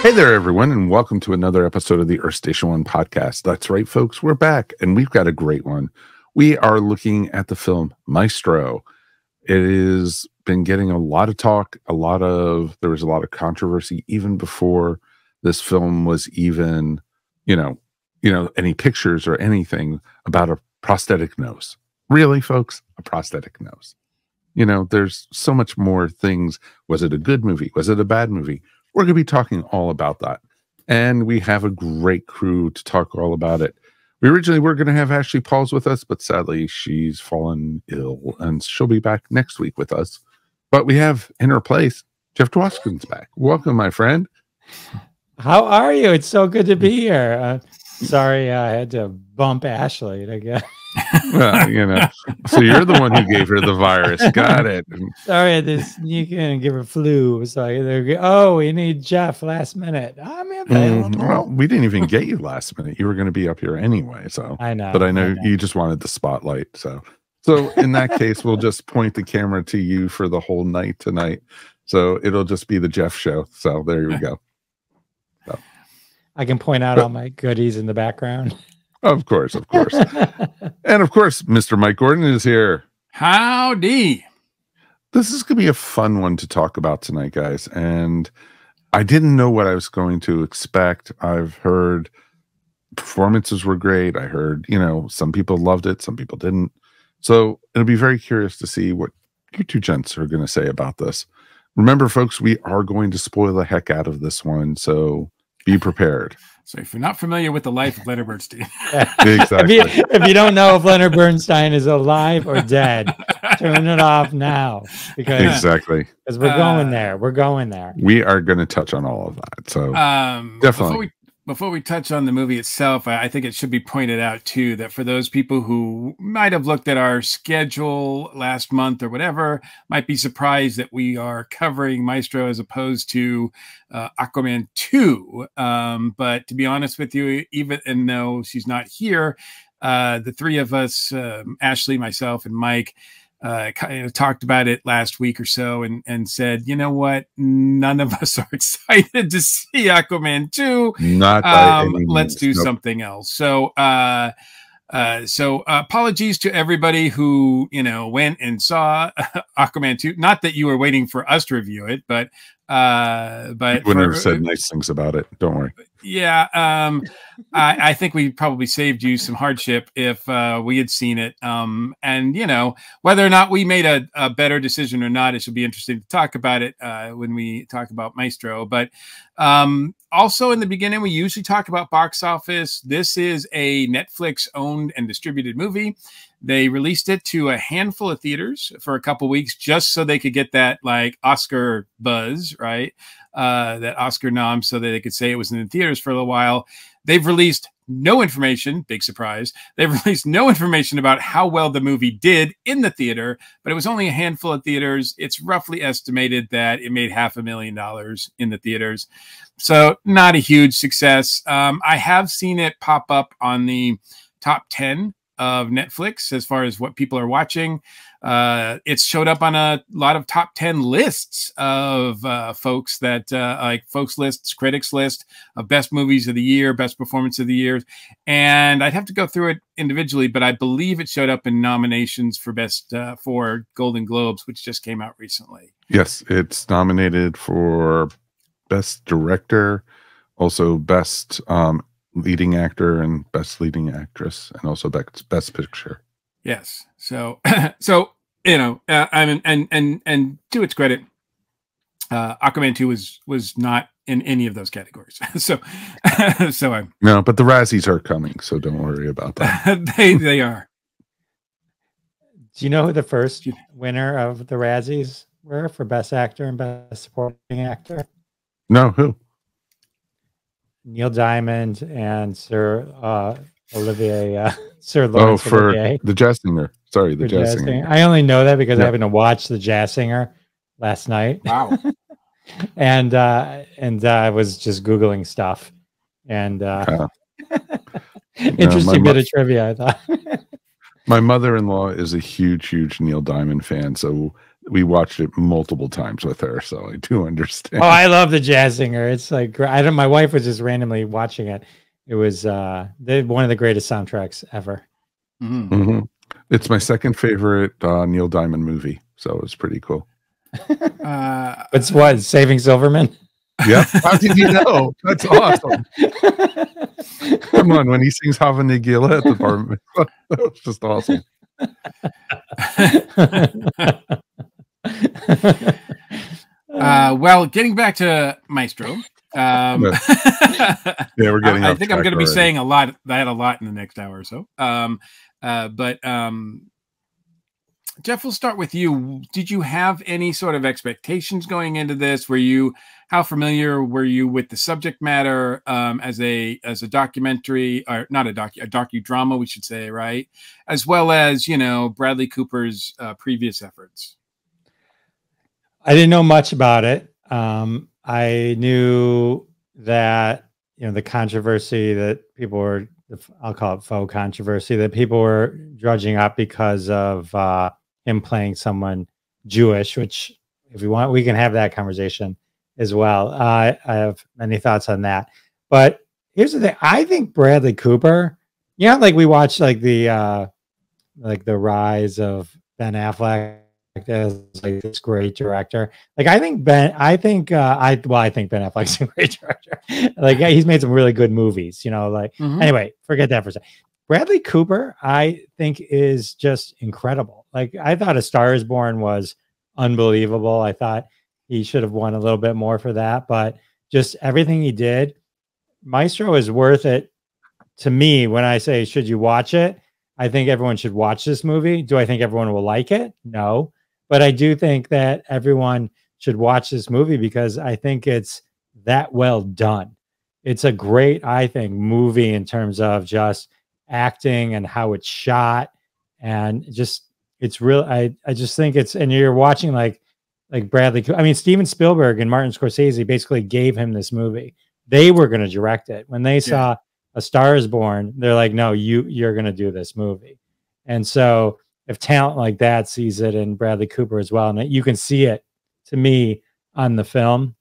Hey there, everyone, and welcome to another episode of the Earth Station One podcast. That's right, folks, we're back, and we've got a great one. We are looking at the film Maestro. It has been getting a lot of talk, there was a lot of controversy even before this film was even, any pictures or anything about a prosthetic nose. Really, folks, a prosthetic nose. There's so much more things. Was it a good movie? Was it a bad movie? We're going to be talking all about that. And we have a great crew to talk all about it. We originally were going to have Ashley Pauls with us, but sadly she's fallen ill and she'll be back next week with us. But we have in her place, Jeff Dwoskin's back. Welcome, my friend. How are you? It's so good to be here. Sorry, I had to bump Ashley to get. Well, so you're the one who gave her the virus. Got it. Sorry, I had to sneak in and give her flu. So we need Jeff last minute. I'm available. Well, we didn't even get you last minute. You were going to be up here anyway. So I know. But I know you just wanted the spotlight. So in that case, we'll just point the camera to you for the whole night tonight. So it'll just be the Jeff show. So there we go. So. I can point out all my goodies in the background. Of course. And of course, Mr. Mike Gordon is here. Howdy. This is going to be a fun one to talk about tonight, guys. And I didn't know what I was going to expect. I've heard performances were great. I heard, some people loved it, some people didn't. So it'll be very curious to see what you two gents are going to say about this. Remember, folks, we are going to spoil the heck out of this one. So be prepared. So if you're not familiar with the life of Leonard Bernstein, exactly. if you don't know if Leonard Bernstein is alive or dead, turn it off now because we're going there. We're going there. We are going to touch on all of that. So definitely. Before we touch on the movie itself, I think it should be pointed out too that for those people who might have looked at our schedule last month or whatever, might be surprised that we are covering Maestro as opposed to Aquaman 2. But to be honest with you, even though she's not here, the three of us, Ashley, myself, and Mike, kind of talked about it last week or so and said, you know what, none of us are excited to see Aquaman 2. Not by any means. Let's do something else. So apologies to everybody who went and saw Aquaman 2. Not that you were waiting for us to review it, but you wouldn't have said nice things about it. Don't worry. Yeah, I think we probably saved you some hardship if we had seen it. And whether or not we made a better decision or not, it should be interesting to talk about it when we talk about Maestro. But also in the beginning, we usually talk about box office. This is a Netflix owned and distributed movie. They released it to a handful of theaters for a couple weeks just so they could get that Oscar buzz, right? That Oscar nom, so that they could say it was in the theaters for a little while. They've released no information, big surprise. They've released no information about how well the movie did in the theater, but it was only a handful of theaters. It's roughly estimated that it made $500,000 in the theaters. So not a huge success. I have seen it pop up on the top 10 of Netflix as far as what people are watching. It's showed up on a lot of top 10 lists of folks that like folks lists, critics list of best movies of the year, best performance of the year. And I'd have to go through it individually, but I believe it showed up in nominations for best for Golden Globes, which just came out recently. Yes, it's nominated for best director, also best leading actor and best leading actress, and also best picture. Yes. So and to its credit, Aquaman 2 was not in any of those categories. so I'm no, but the Razzies are coming, so don't worry about that. they are. Do you know who the first winner of the Razzies were for best actor and best supporting actor? No, who? Neil Diamond and Sir Sir Lawrence Olivier. The Jazz Singer. Sorry, the Jazz Singer. I only know that because I happened to watch the Jazz Singer last night. Wow. and I was just Googling stuff. And interesting bit of trivia, I thought. My mother-in-law is a huge Neil Diamond fan, so we watched it multiple times with her, so I do understand. Oh, I love the Jazz Singer. It's like I don't. My wife was just randomly watching it. It was one of the greatest soundtracks ever. Mm-hmm. Mm-hmm. It's my second favorite Neil Diamond movie, so it was pretty cool. It's what, Saving Silverman? Yeah. How did you know? That's awesome. Come on, when he sings Hava Nagila at the bar, that was just awesome. Well, getting back to Maestro. Yeah, we're getting. I think I'm going to be saying a lot in the next hour or so. But Jeff, we'll start with you. Did you have any sort of expectations going into this? How familiar were you with the subject matter as a documentary, or not a docudrama, we should say, right? As well as, Bradley Cooper's previous efforts. I didn't know much about it. I knew that, the controversy that people were, I'll call it faux controversy, that people were drudging up because of him playing someone Jewish, which if we want, we can have that conversation as well. I have many thoughts on that. But here's the thing. I think Bradley Cooper, like we watched like the rise of Ben Affleck as like this great director. Like I think Ben Affleck's a great director. Like he's made some really good movies, Anyway, forget that for a second. Bradley Cooper, I think, is just incredible. Like I thought A Star Is Born was unbelievable. I thought he should have won a little bit more for that, but just everything he did, Maestro is worth it to me. When I say, should you watch it? I think everyone should watch this movie. Do I think everyone will like it? No, but I do think that everyone should watch this movie because I think it's that well done. It's a great, I think, movie in terms of just acting and how it's shot, and just it's real. I just think it's, and you're watching like Bradley. I mean, Steven Spielberg and Martin Scorsese basically gave him this movie. They were going to direct it. When they saw A Star Is Born, they're like, no, you're going to do this movie. And so if talent like that sees it in Bradley Cooper as well, and you can see it to me in the film,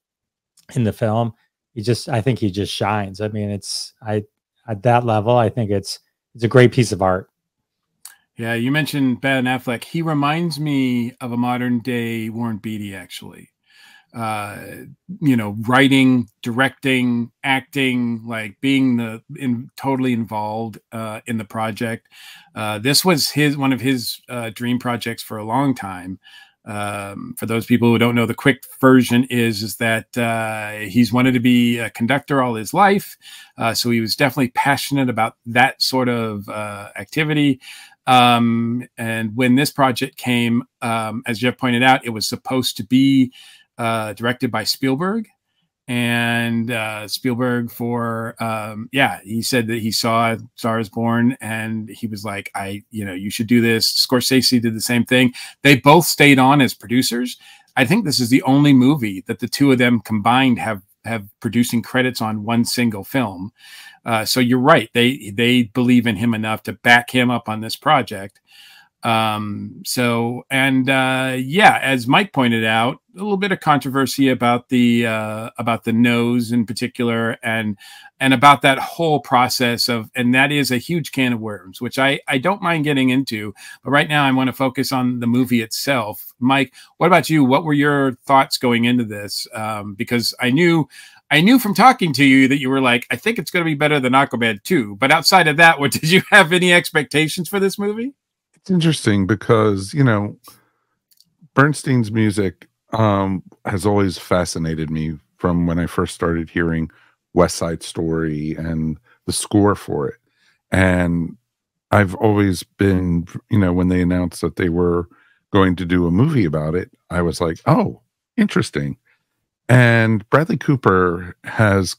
I think he just shines. I mean, at that level, I think it's a great piece of art. Yeah, you mentioned Ben Affleck. He reminds me of a modern day Warren Beatty, actually. Writing, directing, acting, like being totally involved in the project. This was one of his dream projects for a long time. For those people who don't know, the quick version is that he's wanted to be a conductor all his life. So he was definitely passionate about that sort of activity. And when this project came, as Jeff pointed out, it was supposed to be directed by Spielberg. And Spielberg he said that he saw Star Is Born and he was like, you should do this. Scorsese did the same thing. They both stayed on as producers. I think this is the only movie that the two of them combined have producing credits on one single film. So you're right. They believe in him enough to back him up on this project. As Mike pointed out, a little bit of controversy about the nose in particular, and about that whole process and that is a huge can of worms, which I don't mind getting into. But right now I want to focus on the movie itself. Mike, what about you? What were your thoughts going into this? Because I knew from talking to you that you were like, I think it's going to be better than Aquaman 2. But outside of that, did you have any expectations for this movie? It's interesting because, Bernstein's music has always fascinated me from when I first started hearing West Side Story and the score for it. And I've always been, when they announced that they were going to do a movie about it, I was like, oh, interesting. And Bradley Cooper has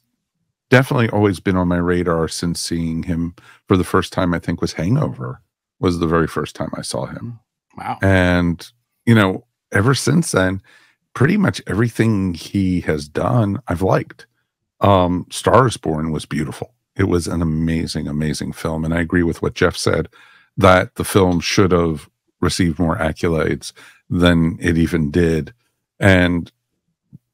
definitely always been on my radar since seeing him for the first time. I think was Hangover was the very first time I saw him. Wow. And, ever since then, pretty much everything he has done, I've liked. Star Is Born was beautiful. It was an amazing, amazing film. And I agree with what Jeff said, that the film should have received more accolades. than it even did. And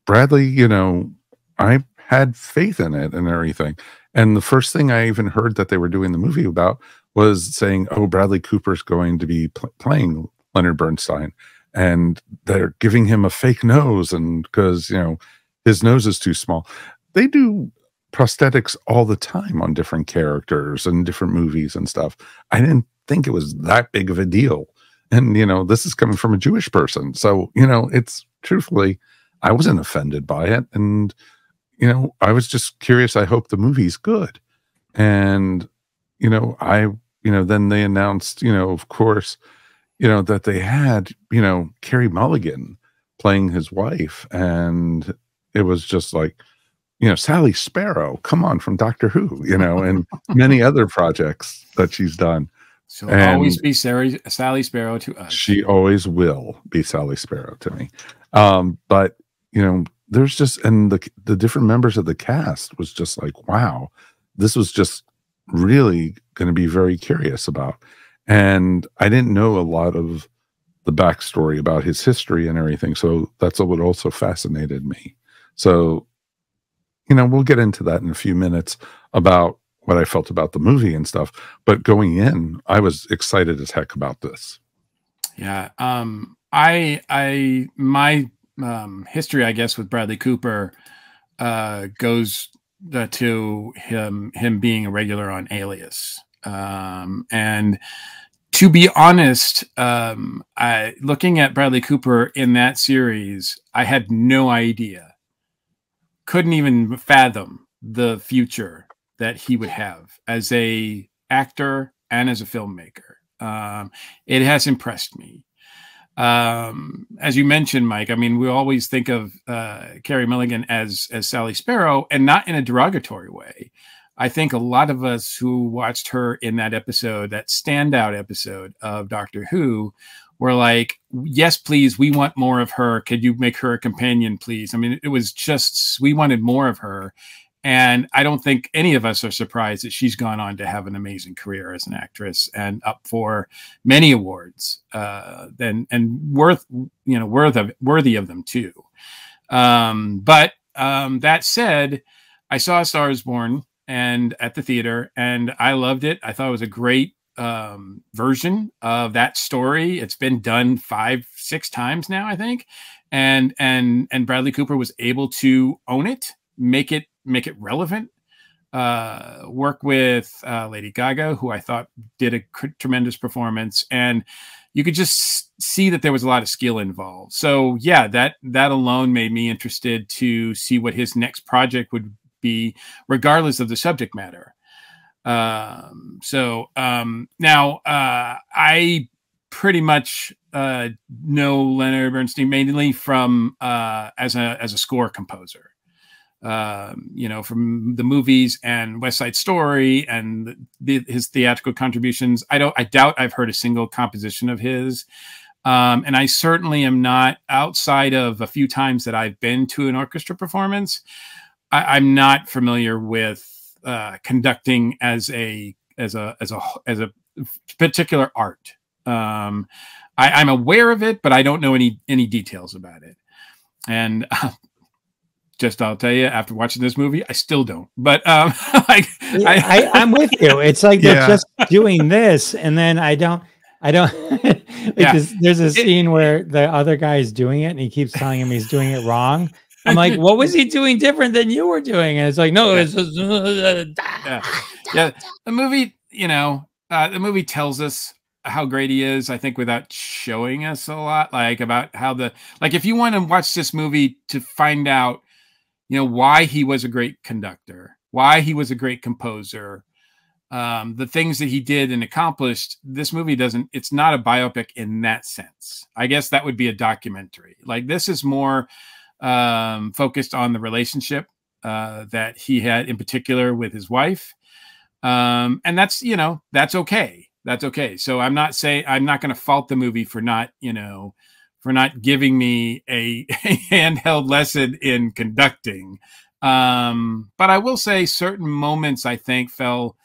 Bradley, you know, I had faith in it and everything. And the first thing I even heard that they were doing the movie about was saying, oh, Bradley Cooper's going to be playing Leonard Bernstein. And they're giving him a fake nose, and because, you know, his nose is too small. They do prosthetics all the time on different characters and different movies and stuff. I didn't think it was that big of a deal. And, you know, this is coming from a Jewish person. So, you know, it's truthfully, I wasn't offended by it. And, you know, I was just curious. I hope the movie's good. And, you know, then they announced, you know, of course, you know, that they had, you know, Carey Mulligan playing his wife. And it was just like, you know, Sally Sparrow, come on, from Doctor Who, you know, and many other projects that she's done. She'll always be Sally Sparrow to us. She always will be Sally Sparrow to me. But, you know, there's just, and the different members of the cast was just like, wow, this was just really going to be very curious about. And I didn't know a lot of the backstory about his history and everything. So that's what also fascinated me. So, you know, we'll get into that in a few minutes about what I felt about the movie and stuff. But going in, I was excited as heck about this. Yeah. My history, I guess, with Bradley Cooper goes to him being a regular on Alias. And to be honest, looking at Bradley Cooper in that series, I had no idea, couldn't even fathom the future that he would have as a actor and as a filmmaker. It has impressed me. As you mentioned, Mike, I mean, we always think of Carey Mulligan as Sally Sparrow, and not in a derogatory way. I think a lot of us who watched her in that episode, that standout episode of Doctor Who, were like, yes, please, we want more of her. Could you make her a companion, please? I mean, it was just, we wanted more of her. And I don't think any of us are surprised that she's gone on to have an amazing career as an actress and up for many awards, and worthy of them too. But that said, I saw A Star Is Born and at the theater, and I loved it. I thought it was a great version of that story. It's been done 5-6 times now, I think, and Bradley Cooper was able to own it, make it relevant, work with Lady Gaga, who I thought did a tremendous performance, and you could just see that there was a lot of skill involved. So yeah, that alone made me interested to see what his next project would be, regardless of the subject matter. Now I pretty much know Leonard Bernstein mainly from as a score composer. You know, from the movies and West Side Story and his theatrical contributions. I doubt I've heard a single composition of his. And I certainly am not, outside of a few times that I've been to an orchestra performance, I'm not familiar with conducting as a particular art. I'm aware of it, but I don't know any details about it. And I'll tell you, after watching this movie, I still don't. But I'm with you. It's like they're just doing this, and then I don't. There's a scene where the other guy is doing it, and he keeps telling him he's doing it wrong. I'm like, what was he doing different than you were doing? And it's like, no, it's just, The movie, you know, the movie tells us how great he is, I think, without showing us a lot, like about how if you want to watch this movie to find out, you know, why he was a great conductor, why he was a great composer, the things that he did and accomplished, this movie it's not a biopic in that sense. I guess that would be a documentary. Like, this is more focused on the relationship that he had in particular with his wife. And that's, you know, that's okay. That's okay. So I'm not going to fault the movie for not, you know, for not giving me a handheld lesson in conducting. But I will say certain moments I think fell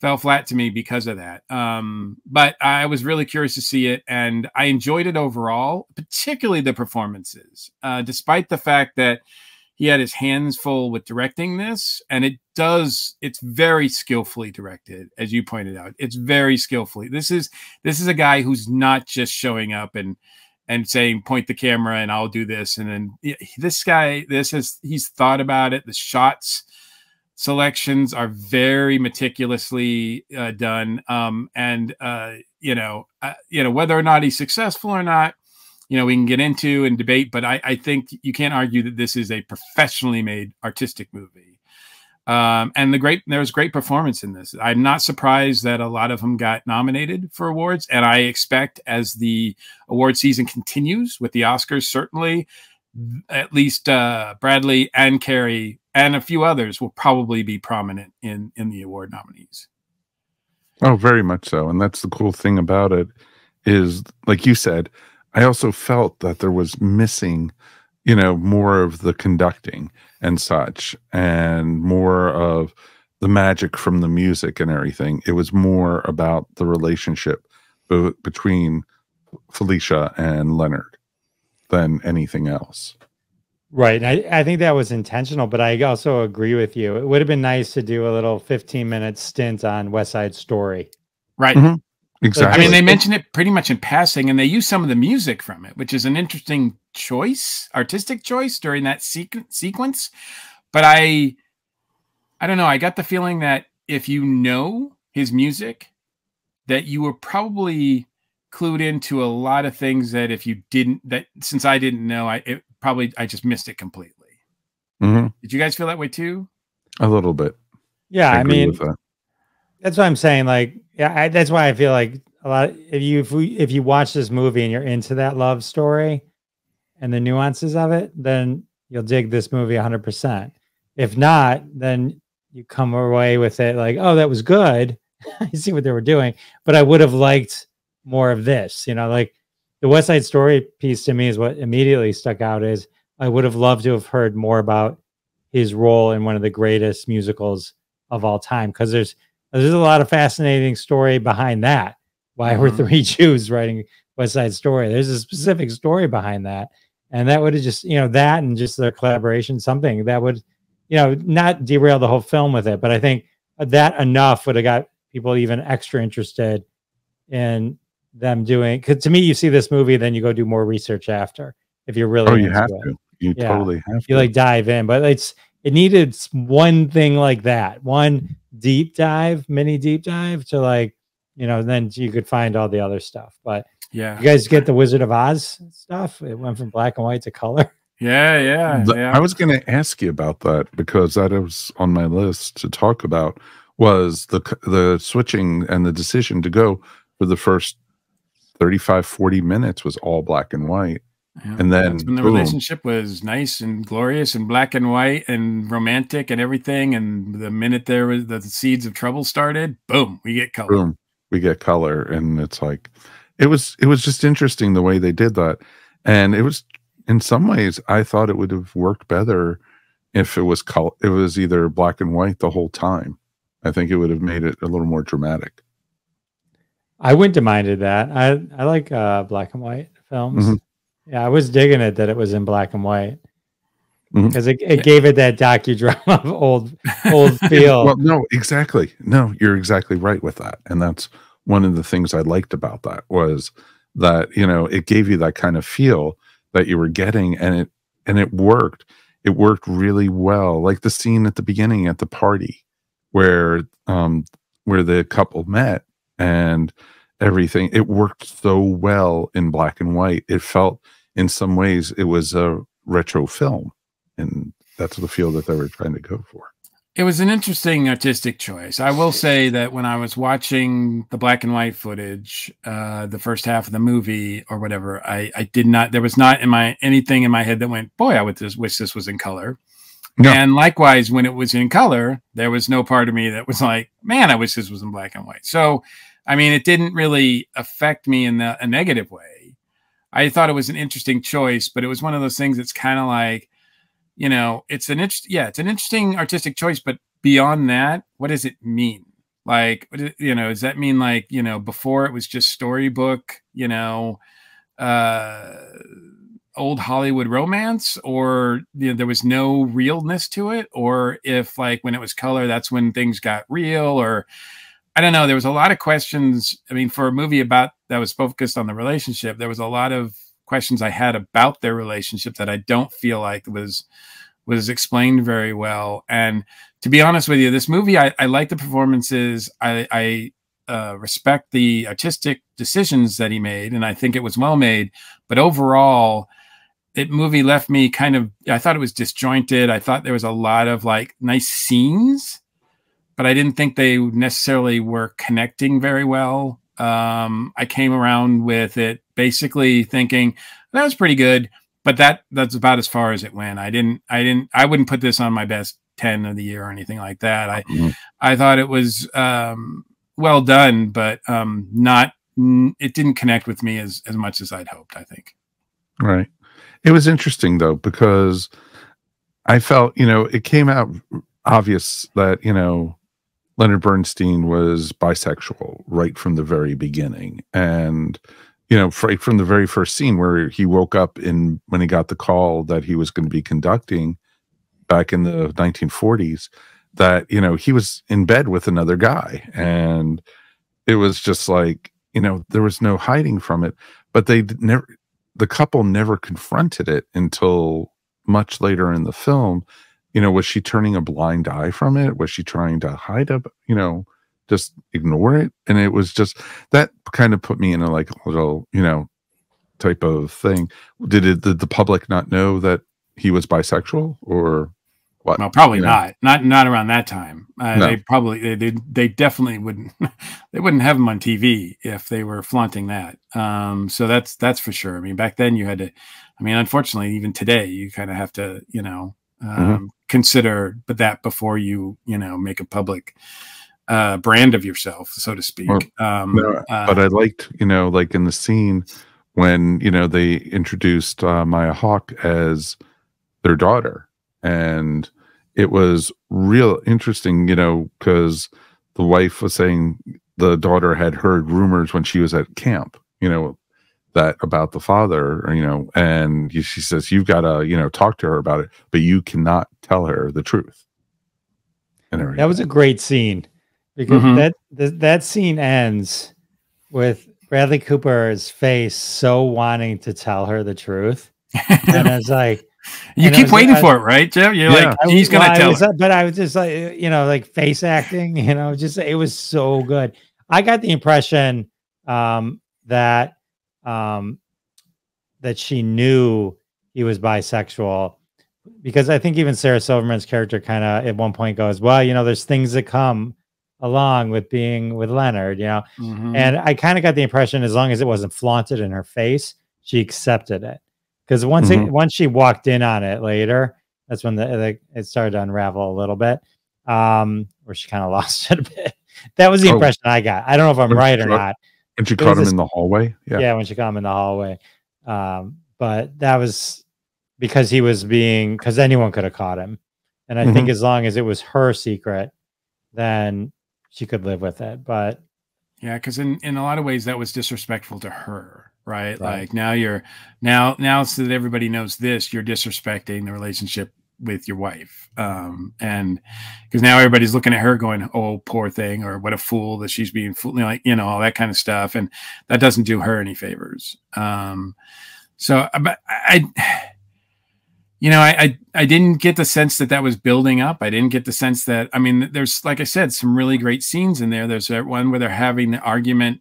fell flat to me because of that. But I was really curious to see it, and I enjoyed it overall, particularly the performances, despite the fact that he had his hands full with directing this, and it's very skillfully directed, as you pointed out. It's very skillfully. This is a guy who's not just showing up and saying, point the camera and I'll do this. And then this guy, he's thought about it. The shots selections are very meticulously done. Whether or not he's successful or not, we can get into and debate, but I think you can't argue that this is a professionally made artistic movie. And there's great performance in this. I'm not surprised that a lot of them got nominated for awards. And I expect as the award season continues with the Oscars, certainly at least Bradley and Carey and a few others will probably be prominent in the award nominees. Oh, very much so. And that's the cool thing about it is, like you said, I also felt that there was missing, more of the conducting and such, and more of the magic from the music and everything. It was more about the relationship between Felicia and Leonard than anything else. Right. And I think that was intentional, but I also agree with you. It would have been nice to do a little 15-minute stint on West Side Story. Right. Mm-hmm. Exactly. I mean, they mention it pretty much in passing, and they use some of the music from it, which is an interesting choice, artistic choice during that sequence. But I don't know. I got the feeling that if you know his music, that you were probably clued into a lot of things that if you didn't, since I didn't know, I just missed it completely. Mm-hmm. Did you guys feel that way too? A little bit. Yeah, I mean, that's what I'm saying. Like, yeah, that's why I feel like a lot. If you watch this movie and you're into that love story and the nuances of it, then you'll dig this movie 100%. If not, then you come away with it like, oh, that was good. I see what they were doing, but I would have liked more of this. Like the West Side Story piece to me is what immediately stuck out. Is I would have loved to have heard more about his role in one of the greatest musicals of all time, because there's a lot of fascinating story behind that. Why were three Jews writing West Side Story? There's a specific story behind that, and that would have just that and just their collaboration, something that would not derail the whole film with it. But I think that enough would have got people even extra interested in them doing. Because to me, you see this movie, then you go do more research after. If you're really you have to. You totally have to. You like dive in, but it needed one thing like that, one mini deep dive to then you could find all the other stuff. But yeah, you guys get the Wizard of Oz stuff. It went from black and white to color. Yeah. I was going to ask you about that, because that was on my list to talk about, was the switching and the decision to go for the first 35-40 minutes was all black and white. Yeah, and then when the relationship was nice and glorious and black and white and romantic and everything. And the minute there was the seeds of trouble started, boom, we get color. Boom, we get color. And it's like, it was just interesting the way they did that. And it was, in some ways, I thought it would have worked better if it was either black and white the whole time. I think it would have made it a little more dramatic. I wouldn't have minded that. I like black and white films. Mm-hmm. Yeah, I was digging it that it was in black and white, because it gave it that docudrama of old feel. Well, no, exactly. No, you're exactly right with that. And that's one of the things I liked about that, was that, it gave you that kind of feel that you were getting, and it worked. It worked really well. Like the scene at the beginning at the party where the couple met and everything. It worked so well in black and white. It felt, in some ways, it was a retro film, and that's the feel that they were trying to go for. It was an interesting artistic choice. I will say that when I was watching the black and white footage, the first half of the movie or whatever, I did not, there was not anything in my head that went, boy, I would just wish this was in color. No. And likewise, when it was in color, there was no part of me that was like, man, I wish this was in black and white. So, I mean, it didn't really affect me in a negative way. I thought it was an interesting choice, but it was one of those things that's kind of like, it's an interesting artistic choice, but beyond that, what does it mean? Like, does that mean like, before it was just storybook, old Hollywood romance, or there was no realness to it, or if like when it was color, that's when things got real, or I don't know. There was a lot of questions. I mean, for a movie that was focused on the relationship, there was a lot of questions I had about their relationship that I don't feel like was explained very well. And to be honest with you, this movie, I like the performances. I respect the artistic decisions that he made, and I think it was well made. But overall, movie left me I thought it was disjointed. I thought there was a lot of like nice scenes, but I didn't think they necessarily were connecting very well. I came around with it basically thinking that was pretty good, but that's about as far as it went. I wouldn't put this on my best 10 of the year or anything like that. I thought it was well done, but it didn't connect with me as much as I'd hoped, I think. Right. It was interesting though, because I felt, it came out obvious that, Leonard Bernstein was bisexual right from the very beginning. And, right from the very first scene where he woke up when he got the call that he was going to be conducting back in the 1940s, that, he was in bed with another guy. And it was just like, there was no hiding from it, but the couple never confronted it until much later in the film. Was she turning a blind eye from it? Was she trying to hide up, just ignore it? And it was just, that kind of put me in a like a little, type of thing. Did the public not know that he was bisexual, or what? Well, probably not around that time. No. They definitely wouldn't, they wouldn't have him on TV if they were flaunting that. So that's for sure. I mean, back then you had to, unfortunately, even today, you kind of have to, consider that before you make a public brand of yourself, so to speak. Well, but I liked, like in the scene when they introduced Maya Hawke as their daughter, and it was real interesting, because the wife was saying the daughter had heard rumors when she was at camp, that about the father, and she says, you've got to, talk to her about it, but you cannot tell her the truth. And everything. That was a great scene, because that scene ends with Bradley Cooper's face so wanting to tell her the truth. And I was like, you keep waiting for it, right, Jeff? You're like, he's going to tell her. But I was just like, like face acting, just, it was so good. I got the impression that she knew he was bisexual, because I think even Sarah Silverman's character kind of at one point goes, well, there's things that come along with being with Leonard, and I kind of got the impression, as long as it wasn't flaunted in her face, she accepted it. Because once she walked in on it later, that's when it started to unravel a little bit, where she kind of lost it a bit. That was the impression I got. I don't know if I'm right or not. And she caught him in the hallway. Yeah, when she caught him in the hallway. But that was because because anyone could have caught him. And I think as long as it was her secret, then she could live with it. But yeah, because in a lot of ways that was disrespectful to her, right? Like now so that everybody knows this, you're disrespecting the relationship with your wife. And because now everybody's looking at her going, oh, poor thing, or what a fool that she's being fooled, all that kind of stuff. And that doesn't do her any favors. So, but I didn't get the sense that was building up. I didn't get the sense that, there's, like I said, some really great scenes in there. There's that one where they're having the argument,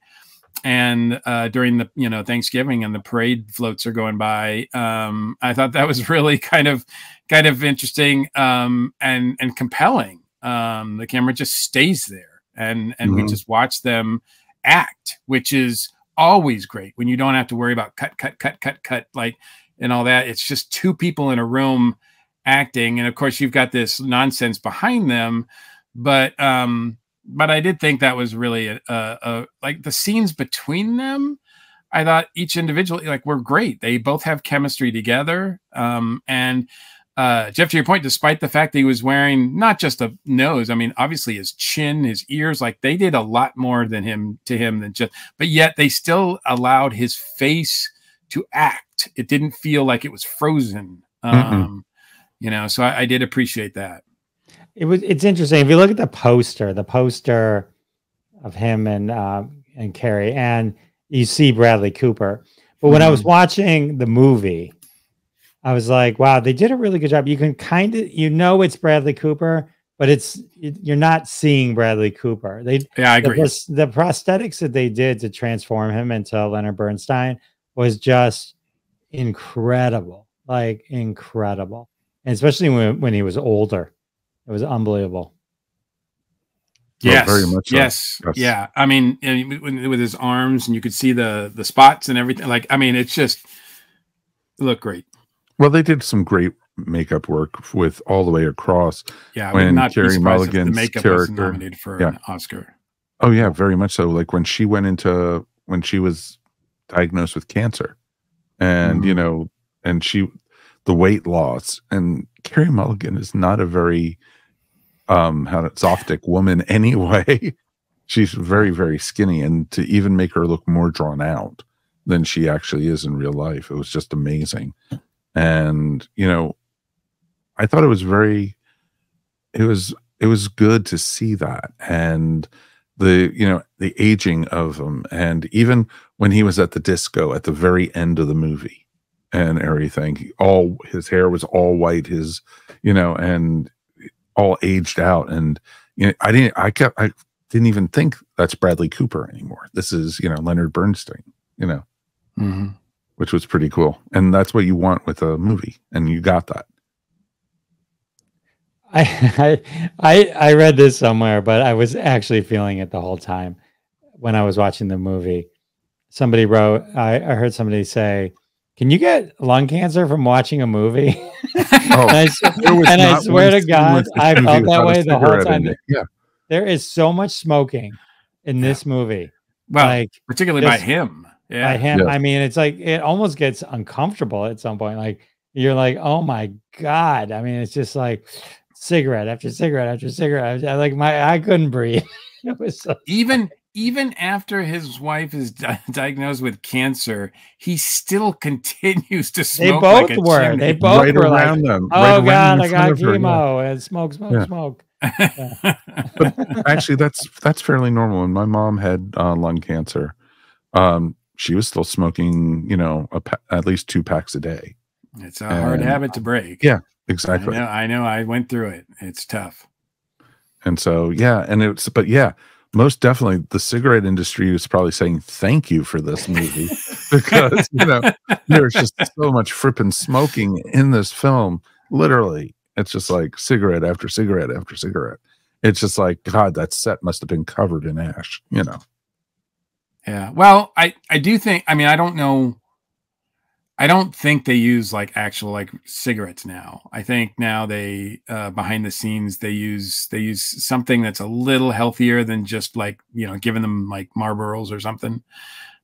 and during the Thanksgiving, and the parade floats are going by. I thought that was really kind of interesting and compelling. The camera just stays there, and we just watch them act, which is always great when you don't have to worry about cut, like, and all that. It's just two people in a room acting, and of course you've got this nonsense behind them, but I did think that was really like the scenes between them. I thought each individually were great. They both have chemistry together, and Jeff, to your point, despite the fact that he was wearing not just a nose, I mean, obviously his chin, his ears, like they did a lot more than him than just, but yet they still allowed his face to act. It didn't feel like it was frozen. You know, so I did appreciate that. It's interesting. If you look at the poster of him and Carey, and you see Bradley Cooper. But when I was watching the movie, I was like, wow, they did a really good job. You can kind of, it's Bradley Cooper, but you're not seeing Bradley Cooper. I agree. The prosthetics that they did to transform him into Leonard Bernstein was just incredible, like incredible. And especially when he was older, it was unbelievable. Yes, very much so. Yes. Yeah. I mean, with his arms, and you could see the spots and everything. Like, I mean, it looked great. Well, they did some great makeup work with all the way across. Yeah, when not Carey Mulligan's the makeup character was nominated for an Oscar. Oh yeah, very much so. Like when she was diagnosed with cancer, and the weight loss, and Carey Mulligan is not a very Zoftic woman anyway. She's very, very skinny, and to even make her look more drawn out than she actually is in real life, it was just amazing. And I thought it was good to see that, and the aging of him, and even when he was at the disco at the very end of the movie and everything, his hair was all white, and all aged out, and I didn't even think that's Bradley Cooper anymore. This is Leonard Bernstein, which was pretty cool, and that's what you want with a movie, and you got that. I read this somewhere, but I was actually feeling it the whole time when I was watching the movie. Somebody wrote, I heard somebody say, "Can you get lung cancer from watching a movie?" I swear to God, I felt that way the whole time. Yeah, there is so much smoking in this movie. Well, like particularly by him. Yeah, by him. Yeah. I mean, it's like it almost gets uncomfortable at some point. Like you're like, oh my God. I mean, it's just like cigarette after cigarette after cigarette. I couldn't breathe. It was so even after his wife is diagnosed with cancer, he still continues to smoke. They both were. They both right were around like, them. "Oh right God, I got chemo and smoke." Yeah. But actually, that's fairly normal. When my mom had lung cancer, she was still smoking, at least 2 packs a day. It's a hard habit to break. Yeah, exactly. I know. I went through it. It's tough. And so, most definitely the cigarette industry is probably saying thank you for this movie because, there's just so much frippin' smoking in this film. Literally, it's just like cigarette after cigarette after cigarette. It's just like, God, that set must have been covered in ash, Yeah. Well, I do think, I don't know. I don't think they use like actual cigarettes now. I think now they behind the scenes they use something that's a little healthier than just giving them like Marlboros or something.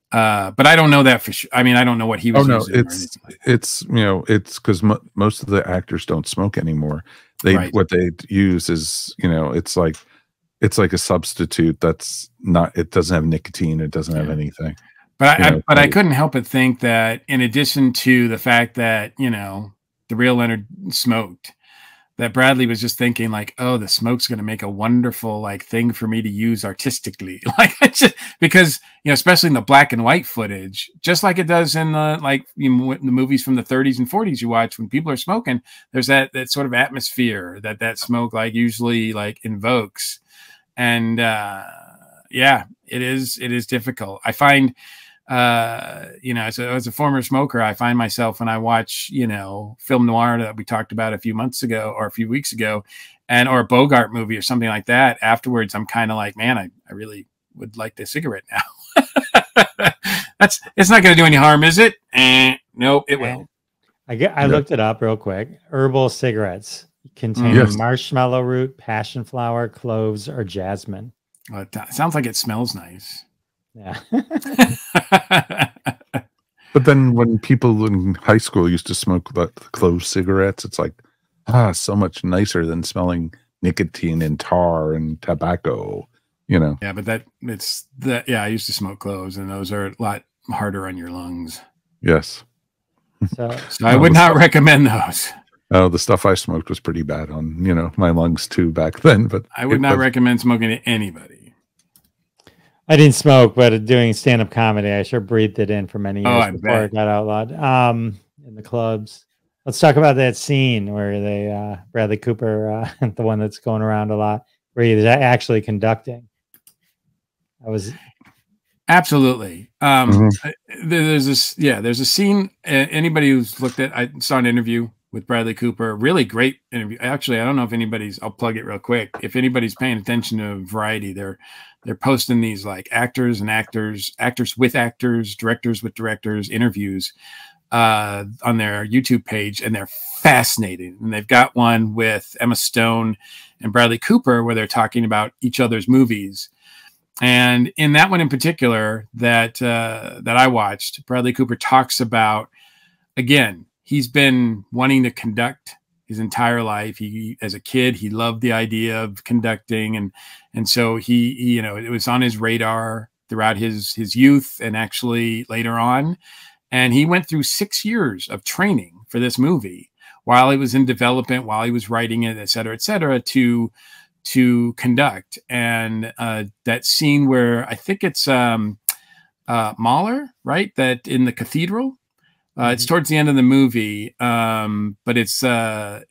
But I don't know that for sure. I mean, I don't know what he was using. It's because most of the actors don't smoke anymore. What they use is it's like a substitute that's not. It doesn't have nicotine. It doesn't have anything. But I couldn't help but think that in addition to the fact that, the real Leonard smoked, that Bradley was just thinking like, oh, the smoke's going to make a wonderful thing for me to use artistically. Because, especially in the black and white footage, just like it does in the the movies from the 30s and 40s you watch when people are smoking, there's that sort of atmosphere that smoke usually invokes. And it is difficult. I find as a former smoker, I find myself when I watch, film noir that we talked about a few weeks ago, or a Bogart movie or something like that. Afterwards, I'm kind of like, man, I really would like the cigarette now. It's not going to do any harm, is it? Nope, it will. I looked it up real quick. Herbal cigarettes contain marshmallow root, passion flower, cloves, or jasmine. Well, it sounds like it smells nice. Yeah. But then when people in high school used to smoke the clove cigarettes, it's like So much nicer than smelling nicotine and tar and tobacco, you know. Yeah, but I used to smoke cloves, and those are a lot harder on your lungs. Yes. So I would not recommend those. Oh, the stuff I smoked was pretty bad on, you know, my lungs too back then. But I would not recommend smoking to anybody. I didn't smoke, but doing stand-up comedy, I sure breathed it in for many years before it got outlawed. In the clubs. Let's talk about that scene where they Bradley Cooper, the one that's going around a lot, where he's actually conducting. Absolutely. There's a scene. Anybody who's looked at, I saw an interview with Bradley Cooper, really great interview. Actually, I don't know if I'll plug it real quick. If anybody's paying attention to Variety, they're posting these like actors with actors, directors with directors interviews on their YouTube page, and they're fascinating. And they've got one with Emma Stone and Bradley Cooper where they're talking about each other's movies. And in that one in particular that I watched, Bradley Cooper talks about, again, he's been wanting to conduct his entire life. As a kid, he loved the idea of conducting. And so he, it was on his radar throughout his youth and actually later on. And he went through 6 years of training for this movie while it was in development, while he was writing it, et cetera, to conduct. And that scene where I think it's Mahler, right? That in the cathedral. It's towards the end of the movie, but it's a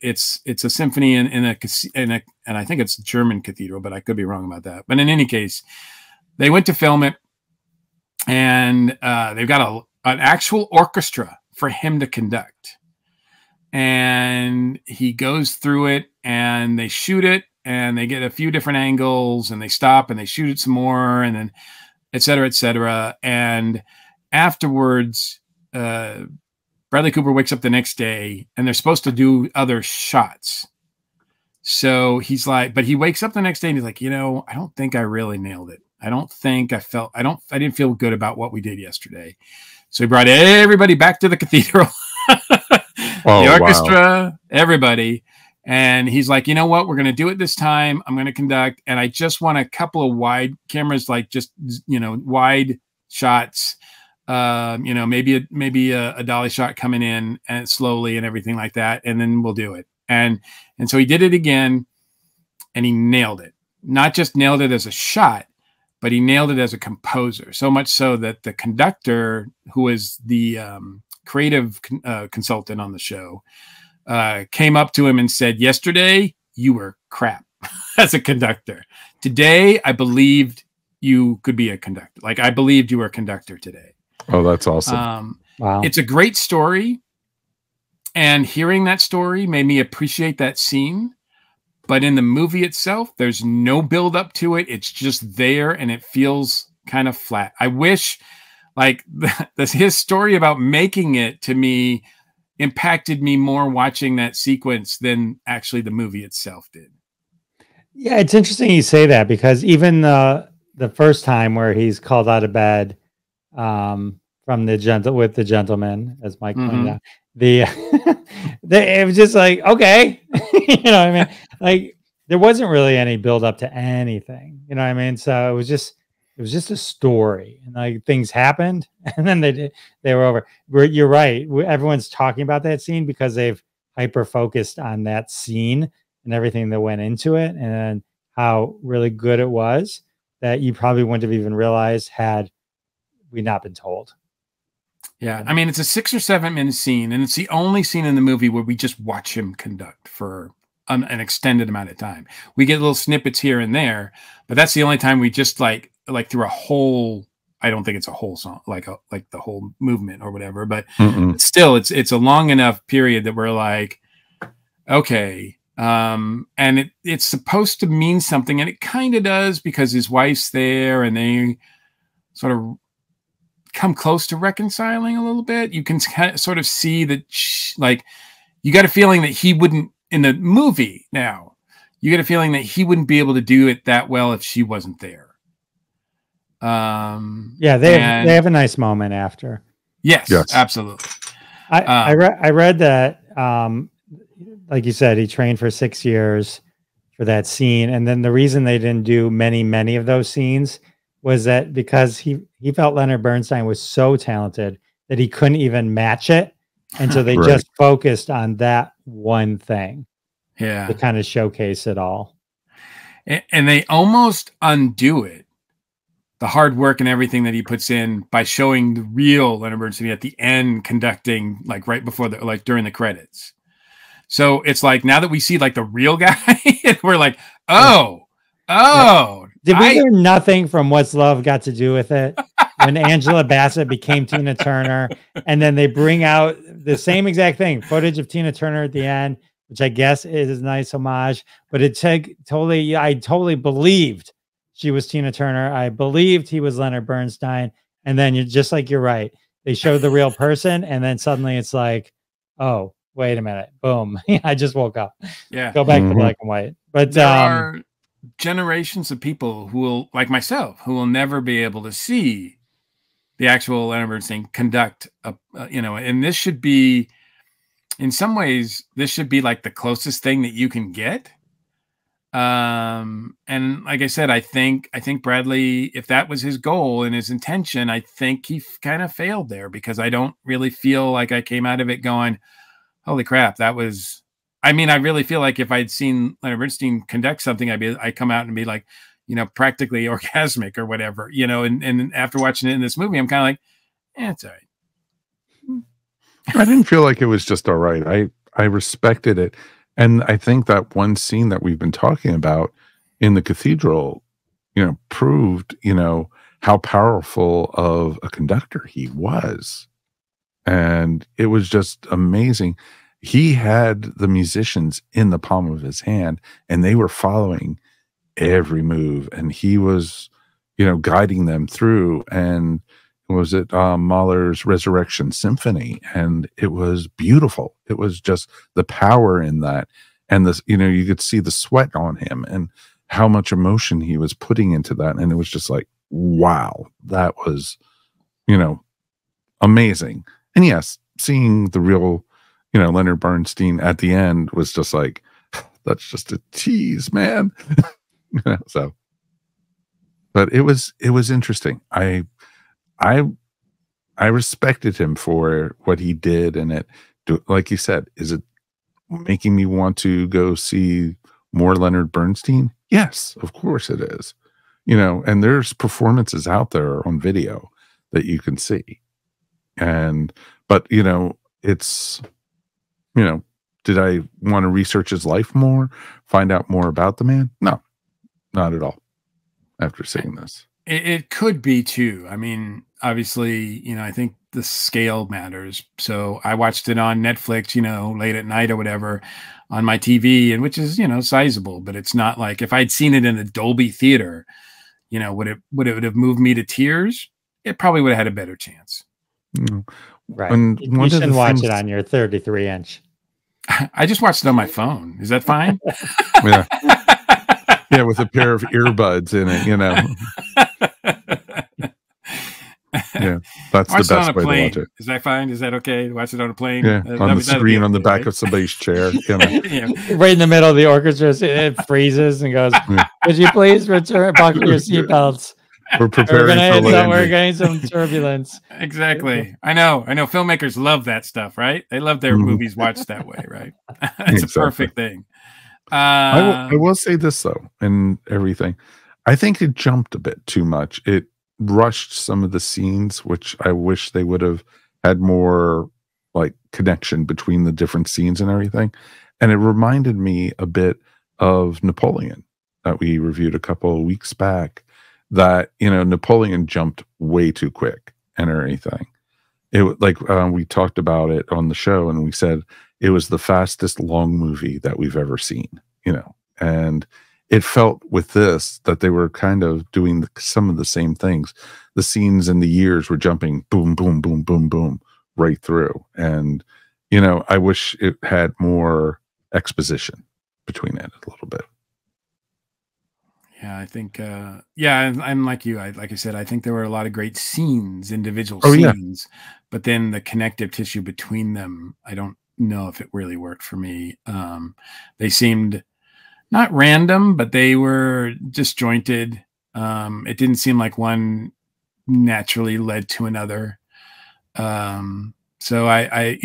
symphony in a and I think it's a German cathedral, but I could be wrong about that. But in any case, they went to film it, and they've got an actual orchestra for him to conduct, and he goes through it, and they shoot it, and they get a few different angles, and they stop and they shoot it some more, and then et cetera, and afterwards. Bradley Cooper wakes up the next day and they're supposed to do other shots. So he's like, but he wakes up the next day and he's like, I don't think I really nailed it. I didn't feel good about what we did yesterday. So he brought everybody back to the cathedral, the orchestra, everybody. And he's like, you know what? We're going to do it this time. I'm going to conduct. And I just want a couple of wide cameras, like just, wide shots. Maybe a dolly shot coming in and slowly and everything like that. And then we'll do it. And so he did it again and he nailed it. Not just nailed it as a shot, but he nailed it as a composer. So much so that the conductor, who was the creative consultant on the show, came up to him and said, yesterday you were crap as a conductor. Today, I believed you could be a conductor. Like I believed you were a conductor today. Oh, that's awesome. Wow. It's a great story. And hearing that story made me appreciate that scene. But in the movie itself, there's no build up to it. It's just there and it feels kind of flat. I wish like his story about making it to me impacted me more watching that sequence than actually the movie itself did. Yeah, it's interesting you say that because even the first time where he's called out of bed from the gentleman, as Mike pointed out, it was just like, okay, what I mean? Like there wasn't really any build up to anything, what I mean? So it was just a story, and like things happened, and then they were over. You're right. Everyone's talking about that scene because they've hyper focused on that scene and everything that went into it, and how really good it was that you probably wouldn't have even realized had we not been told. Yeah, I mean, it's a 6 or 7 minute scene, and it's the only scene in the movie where we just watch him conduct for an extended amount of time. We get little snippets here and there, but that's the only time we just like through a whole. I don't think it's a whole song, like the whole movement or whatever, but still, it's a long enough period that we're like, okay, and it's supposed to mean something, and it kind of does because his wife's there, and they sort of come close to reconciling a little bit. You can sort of see that, like, you got a feeling that he wouldn't, in the movie now, you get a feeling that he wouldn't be able to do it that well if she wasn't there. Yeah, they have a nice moment after. Yes. Absolutely. I read that like you said, he trained for 6 years for that scene. And then the reason they didn't do many of those scenes was that because he felt Leonard Bernstein was so talented that he couldn't even match it. And so they Right. just focused on that one thing. Yeah. To kind of showcase it all. And they almost undo it, the hard work and everything that he puts in, by showing the real Leonard Bernstein at the end conducting, like right before the, like during the credits. So it's like, now that we see like the real guy, we're like, oh, yeah. Did we hear nothing from What's Love Got to Do with It? When Angela Bassett became Tina Turner, and then they bring out the same exact thing, footage of Tina Turner at the end, which I guess is a nice homage, but it totally, I totally believed she was Tina Turner. I believed he was Leonard Bernstein. And then you're just like, you're right. They show the real person. And then suddenly it's like, oh, wait a minute. Boom. I just woke up. Yeah. Go back to black and white. But there are generations of people who will, like myself, who will never be able to see the actual Leonard Bernstein conduct and this should be, in some ways, this should be like the closest thing that you can get. And like I said, I think Bradley, if that was his goal and his intention, I think he kind of failed there, because I don't really feel like I came out of it going, holy crap, that was, I mean, I really feel like if I'd seen Leonard Bernstein conduct something, I come out and be like, practically orgasmic or whatever, and after watching it in this movie, I'm kind of like, it's all right. I didn't feel like it was just all right. I respected it. And I think that one scene that we've been talking about in the cathedral, proved, how powerful of a conductor he was. And it was just amazing. He had the musicians in the palm of his hand, and they were following every move, and he was, guiding them through. And was it Mahler's Resurrection Symphony, and it was beautiful. It was just the power in that, and this, you could see the sweat on him and how much emotion he was putting into that, and it was just like, wow, that was, amazing. And yes, seeing the real, Leonard Bernstein at the end was just like, that's just a tease, man. So, but it was interesting. I respected him for what he did, and it, like you said, is it making me want to go see more Leonard Bernstein? Yes, of course it is. And there's performances out there on video that you can see. But it's, did I want to research his life more, find out more about the man? No, not at all. After seeing this, it could be too. I mean, obviously, I think the scale matters. So I watched it on Netflix, late at night or whatever on my TV, and which is, sizable, but it's not like if I'd seen it in a Dolby theater, would it have moved me to tears? It probably would have had a better chance. Right. And you shouldn't watch it on your 33-inch. I just watched it on my phone. Is that fine? Yeah. Yeah, with a pair of earbuds in it, Yeah, that's the best way to watch it. Is that fine? Is that okay to watch it on a plane? Yeah, on the screen on the back of somebody's chair. Yeah. Right in the middle of the orchestra, it freezes and goes, could you please buckle your seatbelts? We're preparing we're getting some turbulence. Exactly. I know. Filmmakers love that stuff, right? They love their movies watched that way, right? It's a perfect thing. I will say this though, and everything, I think it jumped a bit too much. It rushed some of the scenes, which I wish they would have had more like connection between the different scenes and everything. And it reminded me a bit of Napoleon that we reviewed a couple of weeks back, that, Napoleon jumped way too quick and everything. It like we talked about it on the show, and we said it was the fastest long movie that we've ever seen, and it felt with this that they were kind of doing some of the same things. The scenes and the years were jumping boom, boom, boom, boom, boom right through. And, I wish it had more exposition between it a little bit. Yeah, I think, I'm like you. Like I said, I think there were a lot of great scenes, individual scenes, but then the connective tissue between them, I don't know if it really worked for me. They seemed not random, but they were disjointed. It didn't seem like one naturally led to another. So I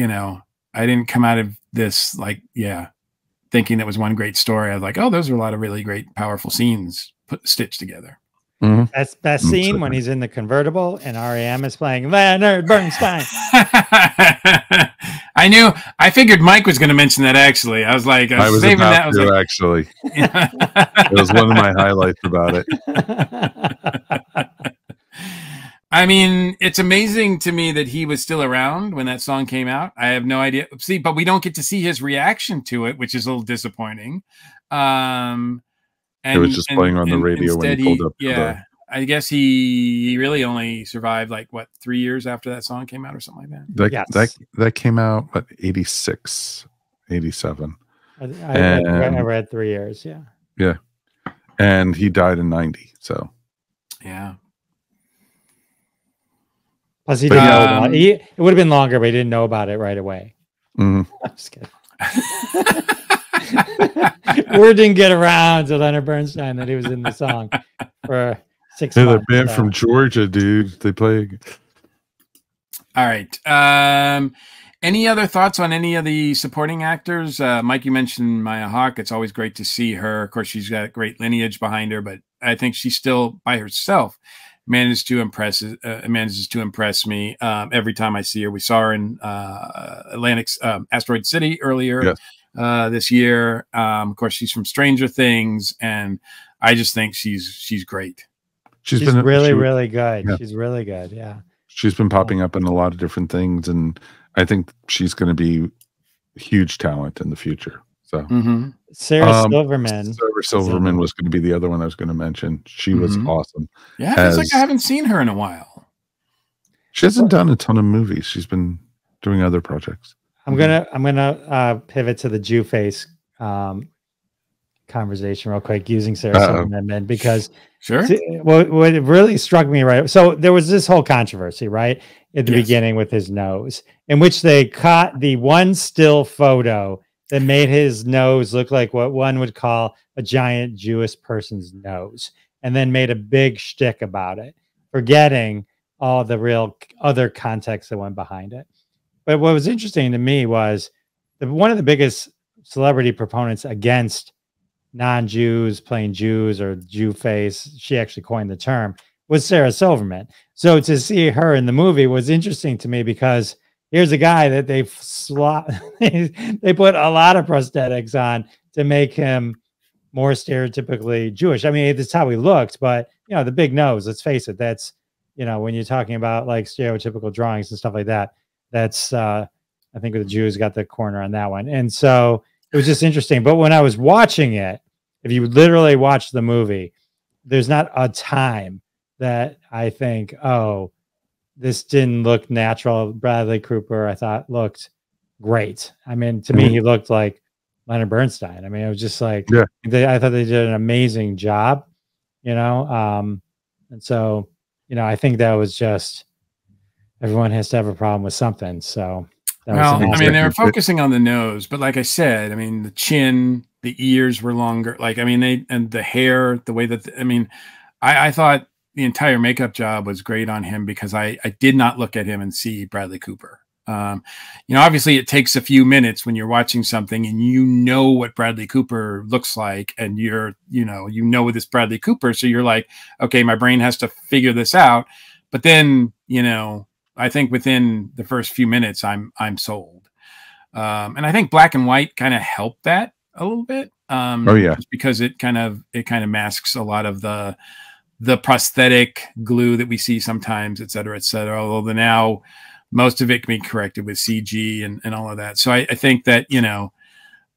didn't come out of this like, thinking it was one great story. I was like, oh, those are a lot of really great, powerful scenes stitched together. That's that scene when he's in the convertible and REM is playing Leonard Bernstein. I figured Mike was going to mention that. Actually, I was like, I was saving that. Actually, it was one of my highlights about it. I mean, it's amazing to me that he was still around when that song came out. I have no idea. See, but we don't get to see his reaction to it, which is a little disappointing. And it was just playing on the radio when he pulled up. Yeah, I guess he really only survived like 3 years after that song came out or something like that. That came out 86, 87. I read 3 years. Yeah. Yeah, and he died in 90. So yeah. Plus, he didn't know about it. It would have been longer, but he didn't know about it right away. I'm just kidding. Word didn't get around to Leonard Bernstein that he was in the song for 6 months. They're band from Georgia, dude. They play. All right. Any other thoughts on any of the supporting actors? Mike, you mentioned Maya Hawke. It's always great to see her. Of course, she's got great lineage behind her, but I think she's still by herself manages to impress me every time I see her. We saw her in Asteroid City earlier this year. Of course, she's from Stranger Things, and I just think she's great. She's been really good. Yeah. She's really good. Yeah. She's been popping up in a lot of different things, and I think she's going to be a huge talent in the future. So Sarah Silverman. Sarah Silverman was going to be the other one I was going to mention. She was awesome. Yeah, it's like I haven't seen her in a while. She hasn't done a ton of movies. She's been doing other projects. I'm gonna pivot to the Jew face conversation real quick using Sarah Silverman because what really struck me, right? So there was this whole controversy, right, at the beginning with his nose, in which they caught the one still photo that made his nose look like what one would call a giant Jewish person's nose, and then made a big shtick about it, forgetting all the real other context that went behind it. But what was interesting to me was one of the biggest celebrity proponents against non-Jews playing Jews or Jew face, she actually coined the term, was Sarah Silverman. So to see her in the movie was interesting to me because here's a guy that they put a lot of prosthetics on to make him more stereotypically Jewish. I mean, that's how he looked, but the big nose, let's face it, that's, when you're talking about like stereotypical drawings and stuff like that, that's, I think the Jews got the corner on that one. And so it was just interesting. But when I was watching it, if you literally watch the movie, there's not a time that I think, oh, this didn't look natural. Bradley Cooper, I thought, looked great. I mean, to me, he looked like Leonard Bernstein. I mean, it was just like, I thought they did an amazing job, and so, I think that was just, everyone has to have a problem with something. So, I mean, they're focusing on the nose, but like I said, I mean, the chin, the ears were longer. Like, I mean, and the hair, the way that, I thought the entire makeup job was great on him because I did not look at him and see Bradley Cooper. Obviously it takes a few minutes when you're watching something and what Bradley Cooper looks like, and with this Bradley Cooper. So you're like, okay, my brain has to figure this out. But then, I think within the first few minutes, I'm sold. And I think black and white kind of helped that a little bit. Just because it kind of masks a lot of the prosthetic glue that we see sometimes, et cetera, although now most of it can be corrected with CG and all of that. So I think that,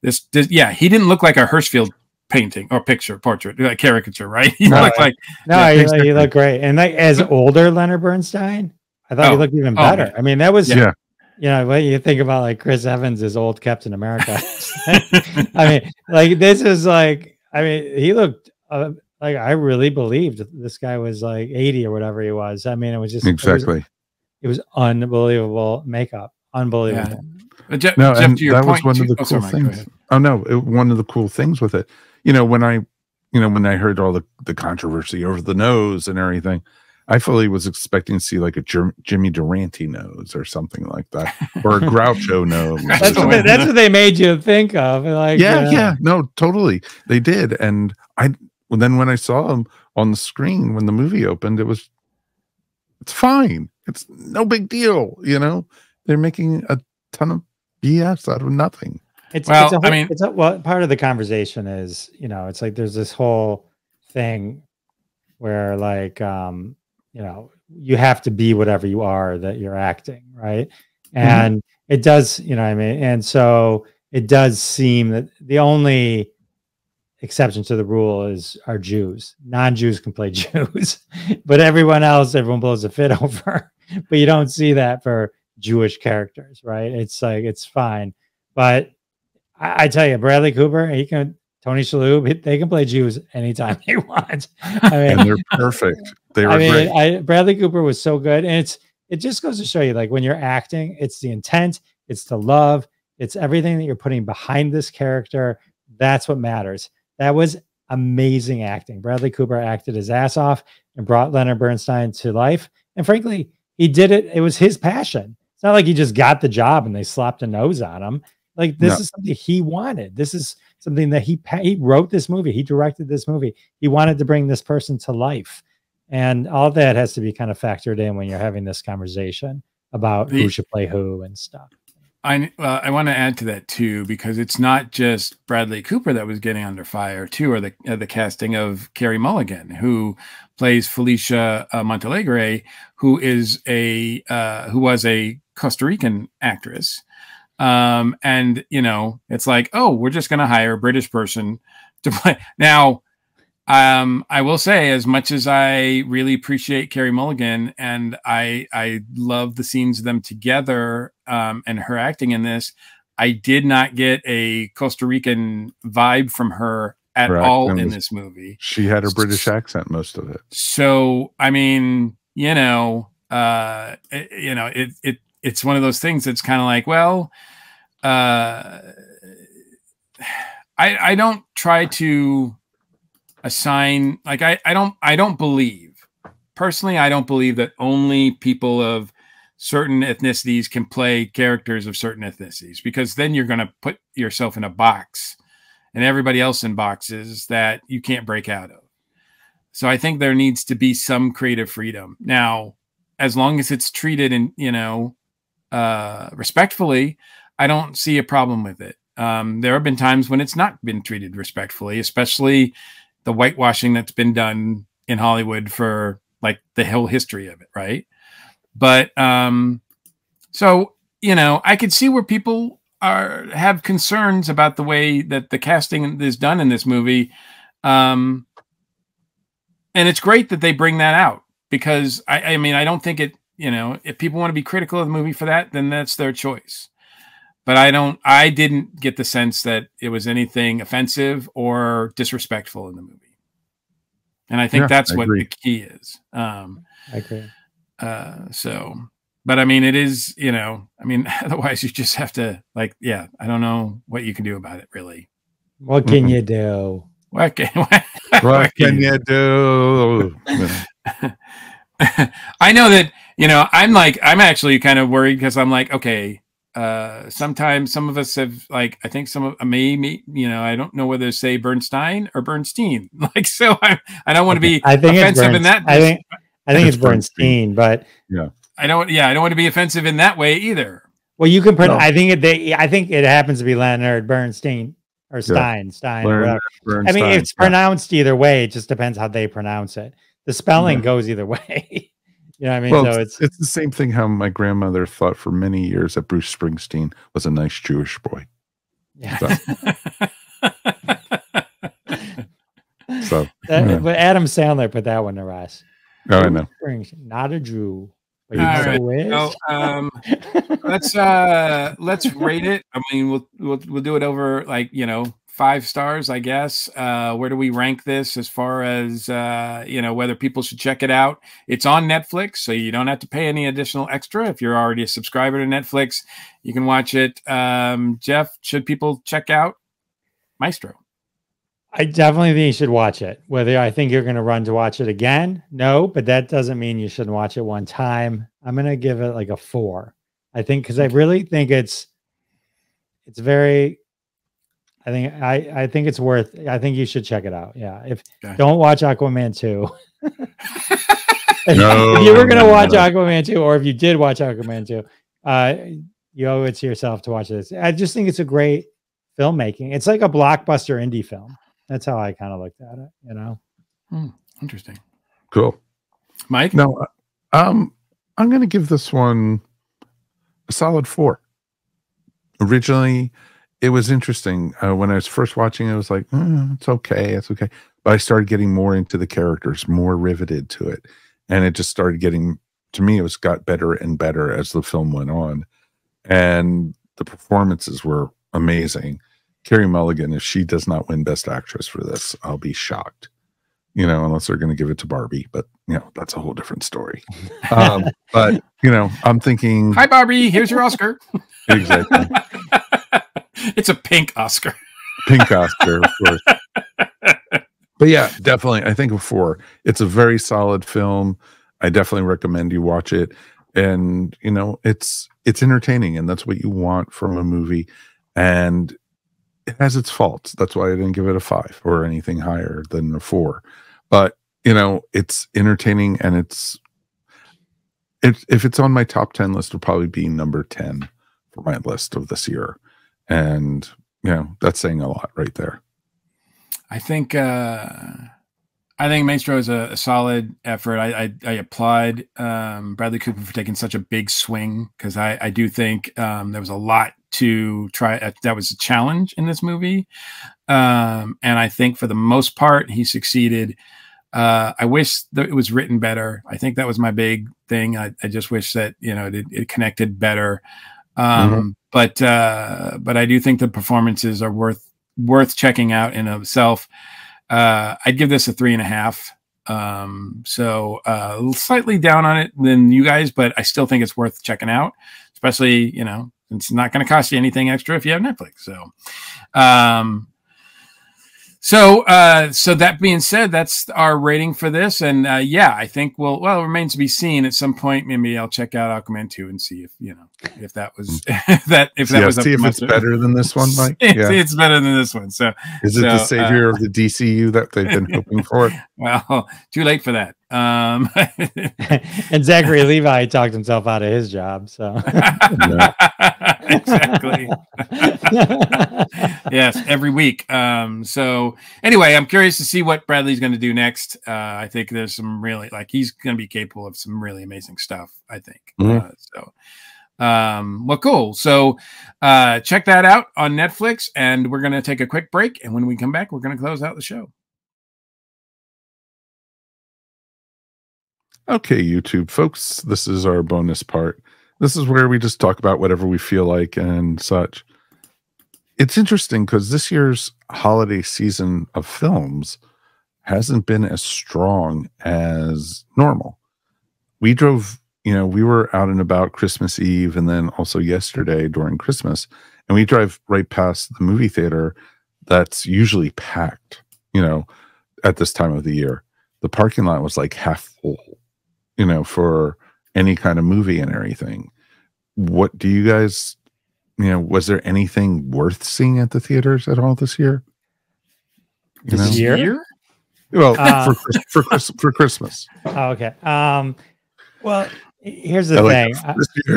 this, he didn't look like a Hirschfeld painting or portrait, like caricature, right? He looked he looked great. And like as older Leonard Bernstein, I thought he looked even better. Yeah. I mean, that was, what you think about like Chris Evans as old Captain America. I mean, like this is like, he looked like I really believed this guy was like 80 or whatever he was. I mean, it was just exactly. It was unbelievable makeup. Unbelievable. Jeff, No, Jeff, and to your that was point, one of the cool things. Oh no, one of the cool things with it. When I heard all the controversy over the nose and everything, I fully was expecting to see like a Jimmy Durante nose or something like that, or a Groucho nose. That's what they made you think of. Like, yeah, no, totally, they did. And then when I saw him on the screen when the movie opened, it's fine. It's no big deal. They're making a ton of BS out of nothing. Part of the conversation is, it's like there's this whole thing where like, you have to be whatever you are that you're acting, right? And it does, and so it does seem that the only exception to the rule are Jews. Non-Jews can play Jews, but everyone blows a fit over. But you don't see that for Jewish characters, right? It's like, it's fine. But I tell you, Bradley Cooper, Tony Shalhoub, they can play Jews anytime they want. And they're perfect. They were great. Bradley Cooper was so good. And it just goes to show you, like, when you're acting, it's the intent, it's the love, it's everything that you're putting behind this character. That's what matters. That was amazing acting. Bradley Cooper acted his ass off and brought Leonard Bernstein to life. And frankly, he did it. It was his passion. It's not like he just got the job and they slapped a nose on him. Like, this is something he wanted. This is something that he wrote this movie. He directed this movie. He wanted to bring this person to life. And all that has to be kind of factored in when you're having this conversation about who should play who and stuff. I want to add to that too, because it's not just Bradley Cooper that was getting under fire too, or the casting of Carey Mulligan, who plays Felicia Montalegre, who was a Costa Rican actress. And it's like, oh, we're just going to hire a British person to play. Now, I will say, as much as I really appreciate Carey Mulligan and I love the scenes of them together, and her acting in this, I did not get a Costa Rican vibe from her at all in this movie. She had a British accent most of it. So, I mean, it's one of those things that's kind of like, well, I don't try to assign, like, I don't believe personally, I don't believe that only people of certain ethnicities can play characters of certain ethnicities, because then you're going to put yourself in a box and everybody else in boxes that you can't break out of. So I think there needs to be some creative freedom. Now, as long as it's treated in, respectfully, I don't see a problem with it. There have been times when it's not been treated respectfully, especially the whitewashing that's been done in Hollywood for like the whole history of it. Right. But, so, I could see where people have concerns about the way that the casting is done in this movie. And it's great that they bring that out, because I mean, I don't think it, if people want to be critical of the movie for that, then that's their choice. But I didn't get the sense that it was anything offensive or disrespectful in the movie. And I think that's what the key is. I agree. But I mean, it is, otherwise you just have to, like, I don't know what you can do about it, really. What can you do? What can you do? I know that, I'm actually kind of worried, because I'm like, okay, sometimes some of us have, like, I think some of me, I don't know whether to say Bernstein or Bernstein. Like, so I don't want to be offensive in that. I think it's Bernstein, but I don't want to be offensive in that way either. Well, you can put, I think it happens to be Leonard Bernstein or Stein, or whatever. I mean, it's pronounced either way. It just depends how they pronounce it. The spelling goes either way. You know what I mean? Well, so it's the same thing how my grandmother thought for many years that Bruce Springsteen was a nice Jewish boy. Yeah. But Adam Sandler put that one to rest. Oh, I know. Not a Jew. All right. So, let's rate it. I mean, we'll do it over, like, 5 stars, I guess. Where do we rank this as far as, whether people should check it out? It's on Netflix, so you don't have to pay any additional extra. If you're already a subscriber to Netflix, you can watch it. Jeff, should people check out Maestro? I definitely think you should watch it. Whether I think you're going to run to watch it again, no, but that doesn't mean you shouldn't watch it one time. I'm going to give it like a 4. I think, because I really think it's very, I think it's worth, I think you should check it out. Yeah. Don't watch Aquaman 2. If you were going to watch Aquaman 2, or if you did watch Aquaman 2, you owe it to yourself to watch this. I just think it's a great filmmaking. It's like a blockbuster indie film. That's how I kind of looked at it, Interesting. Cool. Mike? No, I'm going to give this one a solid 4. Originally, it was interesting. When I was first watching it, I was like, it's okay. It's okay. But I started getting more into the characters, more riveted to it. And it just started getting, to me, it got better and better as the film went on. And the performances were amazing. Carey Mullligan, if she does not win Best Actress for this, I'll be shocked. Unless they're going to give it to Barbie. But, that's a whole different story. But, I'm thinking... Hi, Barbie. Here's your Oscar. Exactly. It's a pink Oscar. Pink Oscar, of course. But yeah, definitely. I think a 4. It's a very solid film. I definitely recommend you watch it. And, it's entertaining, and that's what you want from a movie. And it has its faults. That's why I didn't give it a 5 or anything higher than a 4. But, it's entertaining, and if it's on my top 10 list, it'll probably be number 10 for my list of this year. And, that's saying a lot right there. I think Maestro is a solid effort. I applaud Bradley Cooper for taking such a big swing, because I do think there was a lot to try. That was a challenge in this movie. And I think for the most part, he succeeded. I wish that it was written better. I think that was my big thing. I just wish that, it connected better. But I do think the performances are worth checking out in itself. I'd give this a 3.5. So slightly down on it than you guys, but I still think it's worth checking out, especially, it's not going to cost you anything extra if you have Netflix. So that being said, that's our rating for this. And I think it remains to be seen. At some point, maybe I'll check out Aquaman 2 and see if that was it's better than this one, Mike. It's better than this one. So is it the savior of the DCU that they've been hoping for? Well, too late for that. And Zachary Levi talked himself out of his job. So exactly. Yes, every week. So anyway, I'm curious to see what Bradley's going to do next. I think there's some really, he's going to be capable of some really amazing stuff, I think. Well, cool. So check that out on Netflix, and we're going to take a quick break. And when we come back, we're going to close out the show. Okay, YouTube folks, this is our bonus part. This is where we just talk about whatever we feel like and such. It's interesting because this year's holiday season of films hasn't been as strong as normal. We drove, we were out and about Christmas Eve and then also yesterday during Christmas, and we drive right past the movie theater that's usually packed, at this time of the year. The parking lot was like half full, for any kind of movie and everything. What do you guys, was there anything worth seeing at the theaters at all this year? This year? Well, for Christmas. Oh, okay. Well, here's the thing.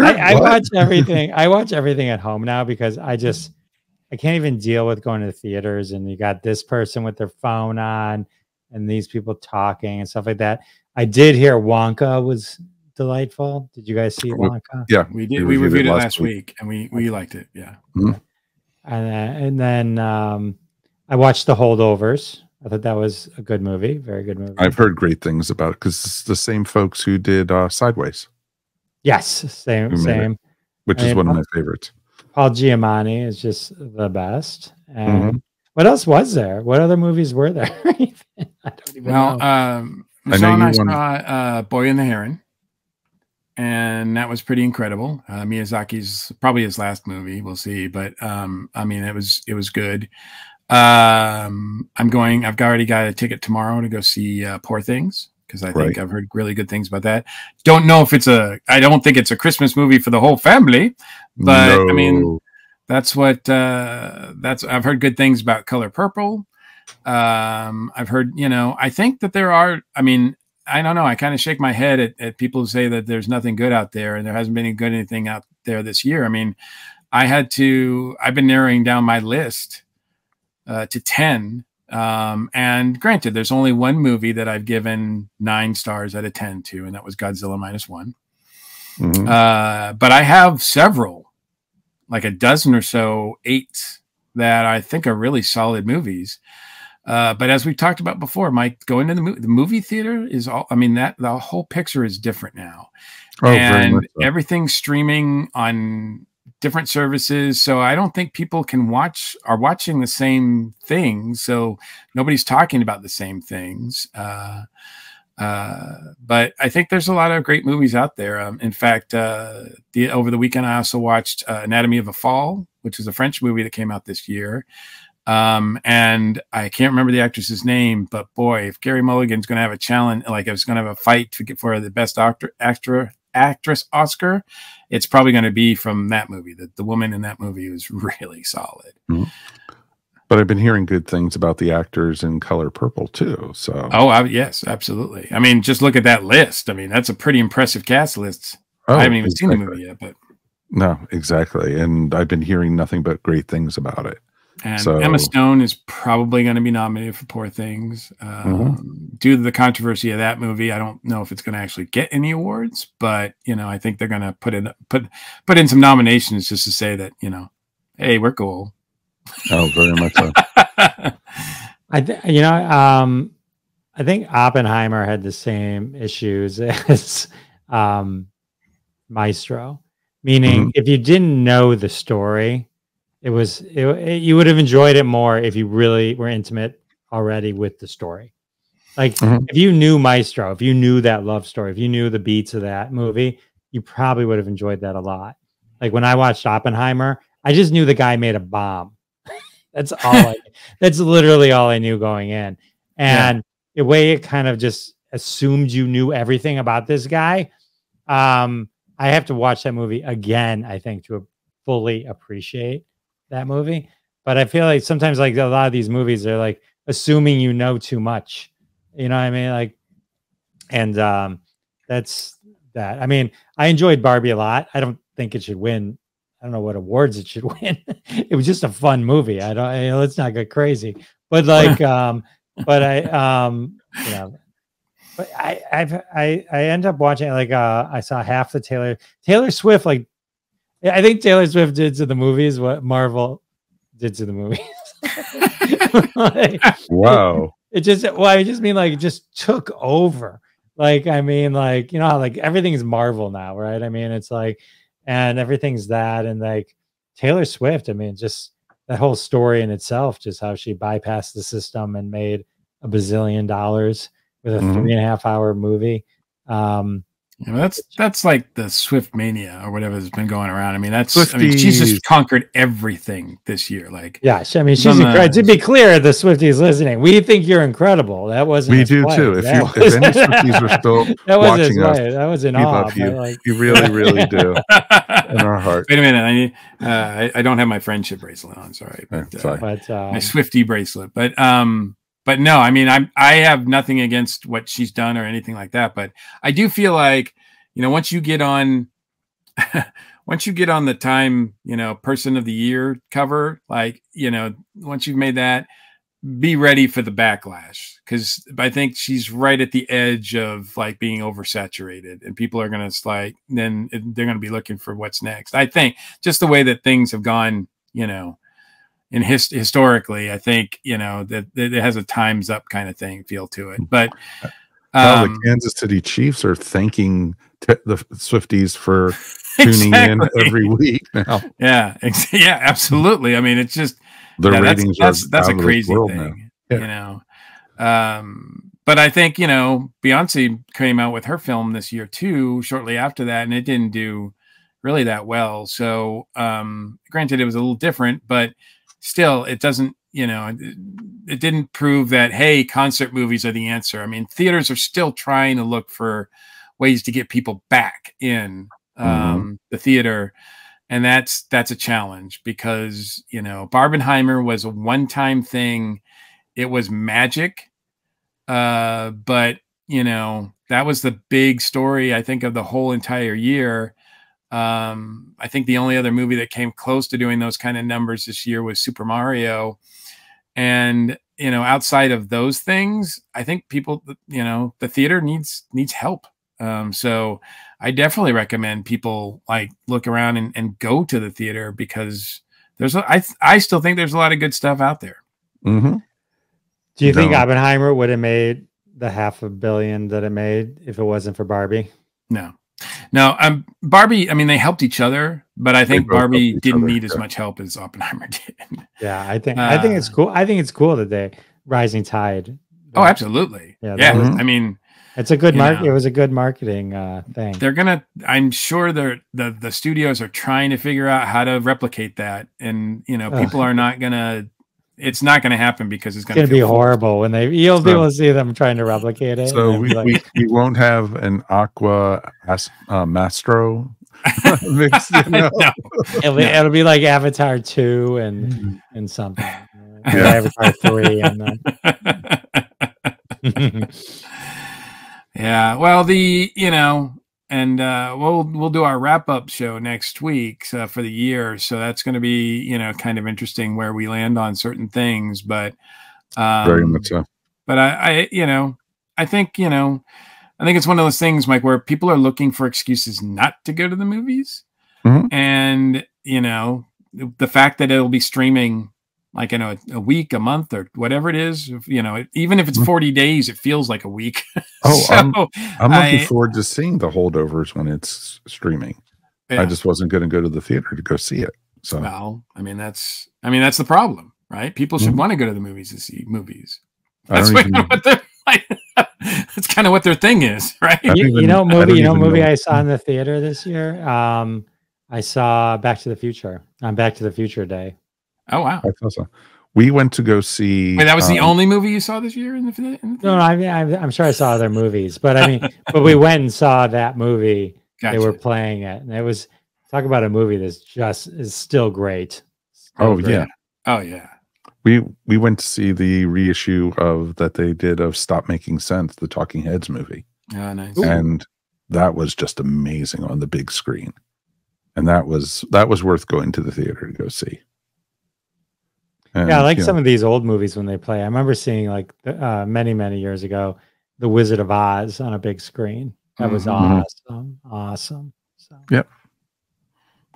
I watch everything. I watch everything at home now because I can't even deal with going to the theaters, and you got this person with their phone on and these people talking and stuff like that. I did hear Wonka was delightful. Did you guys see Wonka? Yeah, we did. We reviewed it last week, and we liked it. Yeah. Mm-hmm. And then I watched The Holdovers. I thought that was a good movie. Very good movie. I've heard great things about it because it's the same folks who did Sideways. Yes, same. Which is one of my favorites. Paul Giamatti is just the best. And What else was there? What other movies were there? I don't even know. Michelle and I saw Boy and the Heron, and that was pretty incredible. Miyazaki's probably his last movie. We'll see, but I mean, it was good. I've already got a ticket tomorrow to go see Poor Things, because I think I've heard really good things about that. Don't know if I don't think it's a Christmas movie for the whole family, but I mean, I've heard good things about Color Purple. I've heard, I think that there are, I mean, I don't know. I kind of shake my head at people who say that there's nothing good out there and there hasn't been anything out there this year. I mean, I've been narrowing down my list to 10. And granted, there's only one movie that I've given 9 stars out of 10 to, and that was Godzilla -1. Mm-hmm. But I have several, like a dozen or so, 8 that I think are really solid movies. But as we talked about before, Mike, going to the movie theater is all, I mean, that the whole picture is different now. And everything's streaming on different services. So I don't think people are watching the same things. So nobody's talking about the same things. But I think there's a lot of great movies out there. In fact, over the weekend, I also watched Anatomy of a Fall, which is a French movie that came out this year. And I can't remember the actress's name, but boy, if Carey Mulligan's going to have a challenge, like it's going to have a fight for the best actress Oscar, it's probably going to be from that movie. The woman in that movie was really solid. Mm-hmm. But I've been hearing good things about the actors in Color Purple too. So, yes, absolutely. I mean, just look at that list. I mean, that's a pretty impressive cast list. I haven't even seen the movie yet, but no, exactly. And I've been hearing nothing but great things about it. And Emma Stone is probably going to be nominated for Poor Things. Due to the controversy of that movie, I don't know if it's going to actually get any awards, but I think they're going to put in some nominations just to say that hey, we're cool. Oh, very much so. I think Oppenheimer had the same issues as Maestro, meaning if you didn't know the story, you would have enjoyed it more if you really were intimate already with the story. Like if you knew Maestro, if you knew that love story, if you knew the beats of that movie, you probably would have enjoyed that a lot. Like when I watched Oppenheimer, I just knew the guy made a bomb. That's literally all I knew going in. And the way it kind of just assumed you knew everything about this guy. I have to watch that movie again, I think, to fully appreciate that movie. But I feel like sometimes, like a lot of these movies, they're like assuming you know too much. You know what I mean? Like, and that's that. I mean, I enjoyed Barbie a lot. I don't think it should win. I don't know what awards it should win. It was just a fun movie. Let's not get crazy. But like, but I end up watching like I saw half the Taylor Swift. Like, I think Taylor Swift did to the movies what Marvel did to the movies. Wow. I just mean like it just took over. Like, I mean, like, like everything's Marvel now, right? I mean, it's like, and everything's that, and like Taylor Swift, I mean, just that whole story in itself, just how she bypassed the system and made $1 bazillion with a 3.5 hour movie. That's like the Swift mania or whatever has been going around. I mean, she's just conquered everything this year. Like, yeah, I mean, she's incredible. To be clear, the Swifties listening, we think you're incrable. That wasn't. We do too. If any Swifties are still watching us, that was an we love you. Like, you really, really do in our heart. Wait a minute, I don't have my friendship bracelet on. Sorry, but my Swiftie bracelet. But no, I mean, I have nothing against what she's done or anything like that. But I do feel like, once you get on the Time, Person of the Year cover, like, once you've made that, be ready for the backlash, because I think she's right at the edge of like being oversaturated, and people are going to then they're going to be looking for what's next. I think just the way that things have gone, and historically, I think, that it has a time's up kind of feel to it. But the Kansas City Chiefs are thanking the Swifties for tuning in every week now. Yeah, absolutely. I mean, it's just, The ratings that's a crazy thing, yeah. you know. But I think, you know, Beyonce came out with her film this year too, shortly after that, and it didn't do really that well. So, granted, it was a little different, but still, it doesn't, you know, it didn't prove that, hey, concert movies are the answer. I mean, theaters are still trying to look for ways to get people back in the theater. And that's a challenge because, you know, Barbenheimer was a one-time thing. It was magic. But, you know, that was the big story, I think, of the whole entire year. I think the only other movie that came close to doing those kind of numbers this year was Super Mario. And, you know, outside of those things, I think people, you know, the theater needs help. So I definitely recommend people like look around and go to the theater because I still think there's a lot of good stuff out there. Mm-hmm. Do you think Oppenheimer would have made the $500 million that it made if it wasn't for Barbie? No. Barbie, I mean, they helped each other, but I think Barbie didn't need as much help as Oppenheimer did. Yeah, I think it's cool. I think it's cool that they rising tide. Oh, absolutely. Yeah. I mean, it's a good market. It was a good marketing thing. I'm sure the studios are trying to figure out how to replicate that. And, you know, people are not going to, it's not going to happen because it's going to be horrible when you'll be able to see them trying to replicate it. So we won't have an Aqua Maestro mix, you know? No. It'll be like Avatar 2 and something. Avatar 3 and then yeah, well, and we'll do our wrap up show next week for the year. So that's going to be, you know, kind of interesting where we land on certain things, but very much so. But I think it's one of those things, Mike, where people are looking for excuses not to go to the movies. And, you know, the fact that it'll be streaming like in a week, a month, or whatever it is, you know, even if it's 40 days, it feels like a week. So I'm looking forward to seeing the holdovers when it's streaming. Yeah. I just wasn't going to go to the theater to go see it. So, well, I mean, that's the problem, right? People should want to go to the movies to see movies. That's what they're like. That's kind of what their thing is, right? Movie I saw in the theater this year. I saw Back to the Future on Back to the Future Day. Oh wow! I thought so. We went to go see. Wait, that was the only movie you saw this year in the No, I mean, I'm sure I saw other movies, but I mean, but we went and saw that movie. Gotcha. They were playing it, and it was talk about a movie that's is still great. Yeah. Oh yeah. We went to see the reissue that they did of Stop Making Sense, the Talking Heads movie. Oh, nice. And that was just amazing on the big screen, and that was worth going to the theater to go see. And, yeah, I like some of these old movies when they play. I remember seeing like many years ago, The Wizard of Oz on a big screen. That was awesome. So. Yep,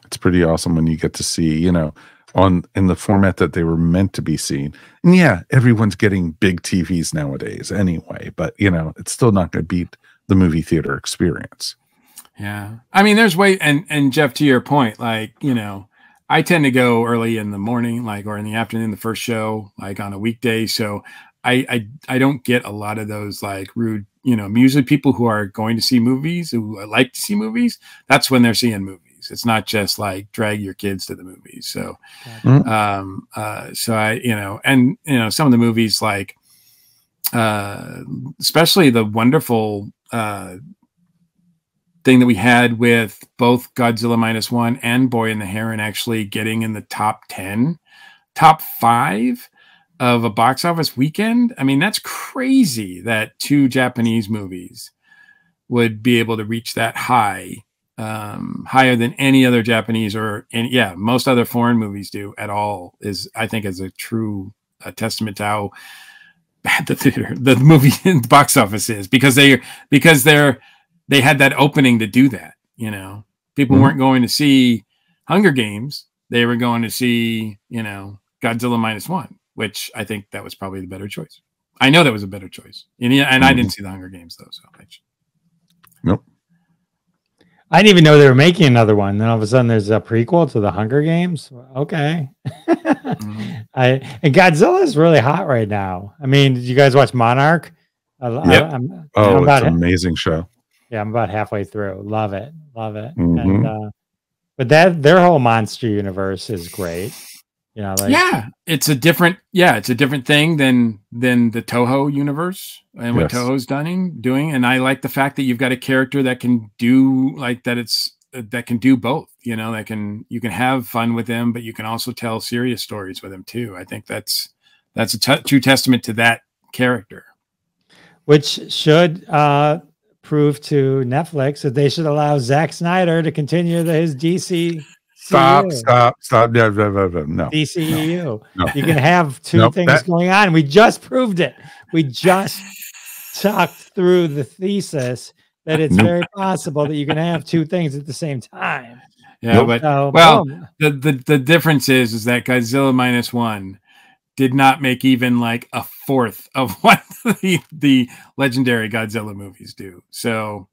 it's pretty awesome when you get to see, you know, in the format that they were meant to be seen. And yeah, everyone's getting big TVs nowadays anyway, but you know, it's still not going to beat the movie theater experience. Yeah, I mean, there's and Jeff, to your point, like, you know, I tend to go early in the morning, like, or in the afternoon, the first show, like on a weekday. So I don't get a lot of those like rude, you know, usually people who are going to see movies, who like to see movies, that's when they're seeing movies. It's not just like drag your kids to the movies. So, so I, you know, and, you know, some of the movies like, especially the wonderful, thing that we had with both Godzilla -1 and Boy and the Heron actually getting in the top 5 of a box office weekend. I mean, that's crazy that 2 Japanese movies would be able to reach that high, higher than any other Japanese most other foreign movies do at all, I think is a true testament to how bad the movie in the box office is, because they had that opening to do that. You know, people weren't going to see Hunger Games. They were going to see, you know, Godzilla -1, which I think that was probably the better choice. I know that was a better choice. And I didn't see the Hunger Games though. So nope. I didn't even know they were making another one. Then all of a sudden, there's a prequel to the Hunger Games. Okay. And Godzilla is really hot right now. I mean, did you guys watch Monarch? Yeah. It's an amazing show. Yeah, I'm about halfway through. Love it. And but their whole monster universe is great. You know, like it's a different thing than the Toho universe and what Toho's doing. And I like the fact that you've got a character that can do that can do both. You know, you can have fun with him, but you can also tell serious stories with him too. I think that's a true testament to that character, which should prove to Netflix that they should allow Zack Snyder to continue his DC. Stop. No. DCEU. No. You can have two things going on. We just proved it. We just talked through the thesis that it's very possible that you can have two things at the same time. Yeah, but the difference is that Godzilla -1 did not make even like a fourth of what the legendary Godzilla movies do. So,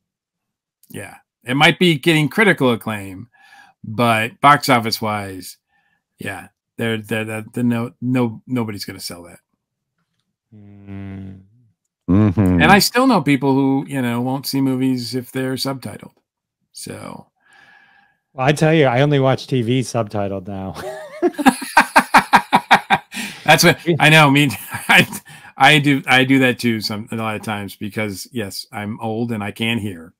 yeah, it might be getting critical acclaim, but box office wise, yeah, nobody's going to sell that. And I still know people who, won't see movies if they're subtitled. So, well, I tell you, I only watch TV subtitled now. That's what I know. I mean, I do that too. A lot of times because yes, I'm old and I can't hear.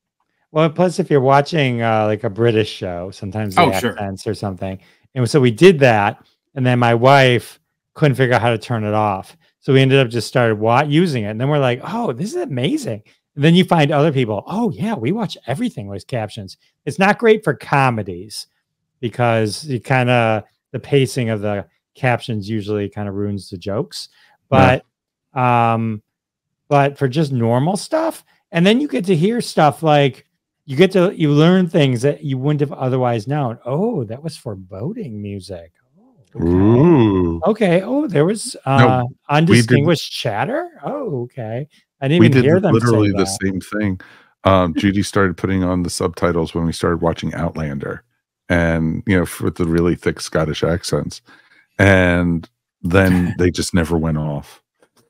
Well, plus if you're watching like a British show, sometimes the accents or something. And so we did that, and then my wife couldn't figure out how to turn it off. So we ended up just started using it, and then we're like, "Oh, this is amazing!" And then you find other people. Oh yeah, we watch everything with captions. It's not great for comedies because the pacing of the captions usually kind of ruins the jokes, but for just normal stuff, and then you get to hear stuff like you learn things that you wouldn't have otherwise known. Oh, that was foreboding music. Okay. Oh, there was undistinguished chatter. Oh, okay. I didn't even hear them. Literally the same thing. Judy started putting on the subtitles when we started watching Outlander, and with the really thick Scottish accents, and then they just never went off.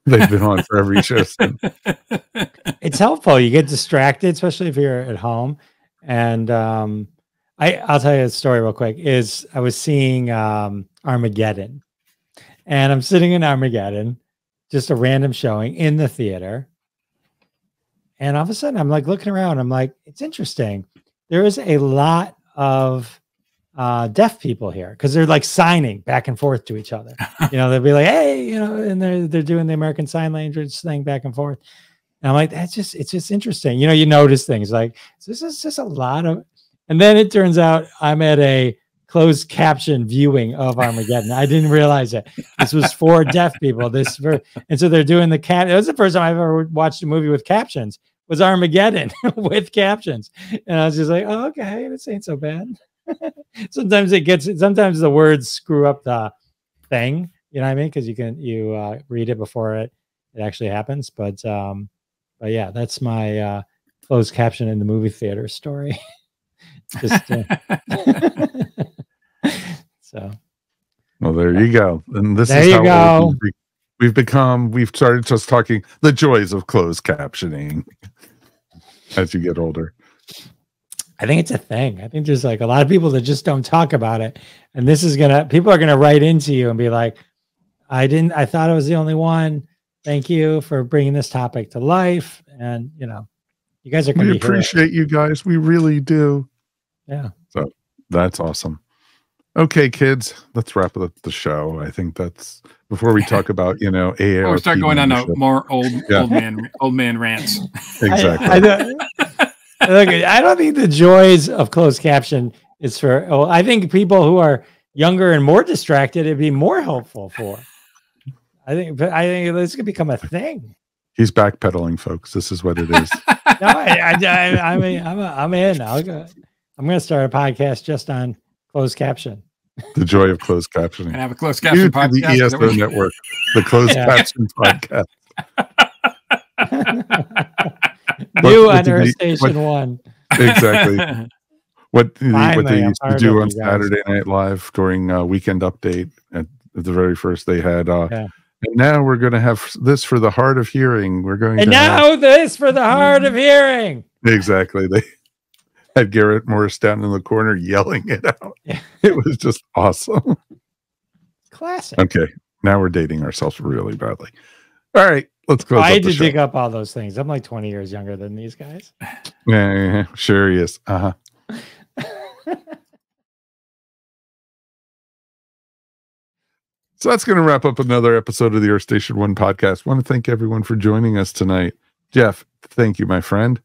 They've been on for every show since. It's helpful. You get distracted, especially if you're at home. And I'll tell you a story real quick. I was seeing Armageddon, and I'm sitting in Armageddon, just a random showing in the theater. And all of a sudden, I'm like looking around. I'm like, it's interesting. There is a lot of deaf people here because they're like signing back and forth to each other. They'll be like, hey, and they're doing the American Sign Language thing back and forth. And I'm like, it's just interesting. You notice things like this is just a lot of, and then it turns out I'm at a closed caption viewing of Armageddon. I didn't realize it. This was for deaf people. And so they're doing the cap. It was the first time I've ever watched a movie with captions. Was Armageddon with captions, and I was just like, oh, okay, this ain't so bad. Sometimes the words screw up the thing, you know what I mean? Because you read it before it actually happens. But yeah, that's my closed caption in the movie theater story. Just so. Well, there you go. And this is how we've started just talking the joys of closed captioning as you get older. I think it's a thing. I think there's like a lot of people that just don't talk about it. And people are going to write into you and be like, I thought I was the only one. Thank you for bringing this topic to life. And, you guys are going to We appreciate you guys. We really do. Yeah. So that's awesome. Okay, kids, let's wrap up the show. I think that's before we talk about, AARP. Or start going on a more old man rants. Exactly. Look, I don't think the joys of closed caption is for. Oh, I think people who are younger and more distracted, it'd be more helpful for. I think this could become a thing. He's backpedaling, folks. This is what it is. No, I'm in. I'm going to start a podcast just on closed caption. The joy of closed captioning. And have a closed caption podcast. The ESO Network, the closed caption podcast. New on Earth Station 1. Exactly. what they used to do on you guys. Saturday Night Live during Weekend Update at the very first, they had and now we're going to have this for the hard of hearing. We're going and to now have this for the hard of hearing. Exactly. They had Garrett Morris down in the corner yelling it out. Yeah. It was just awesome. Classic. Okay, now we're dating ourselves really badly. All right, let's close. I had to dig up all those things. I'm like 20 years younger than these guys. Yeah, sure he is. So that's going to wrap up another episode of the Earth Station One podcast. I want to thank everyone for joining us tonight. Jeff, thank you, my friend.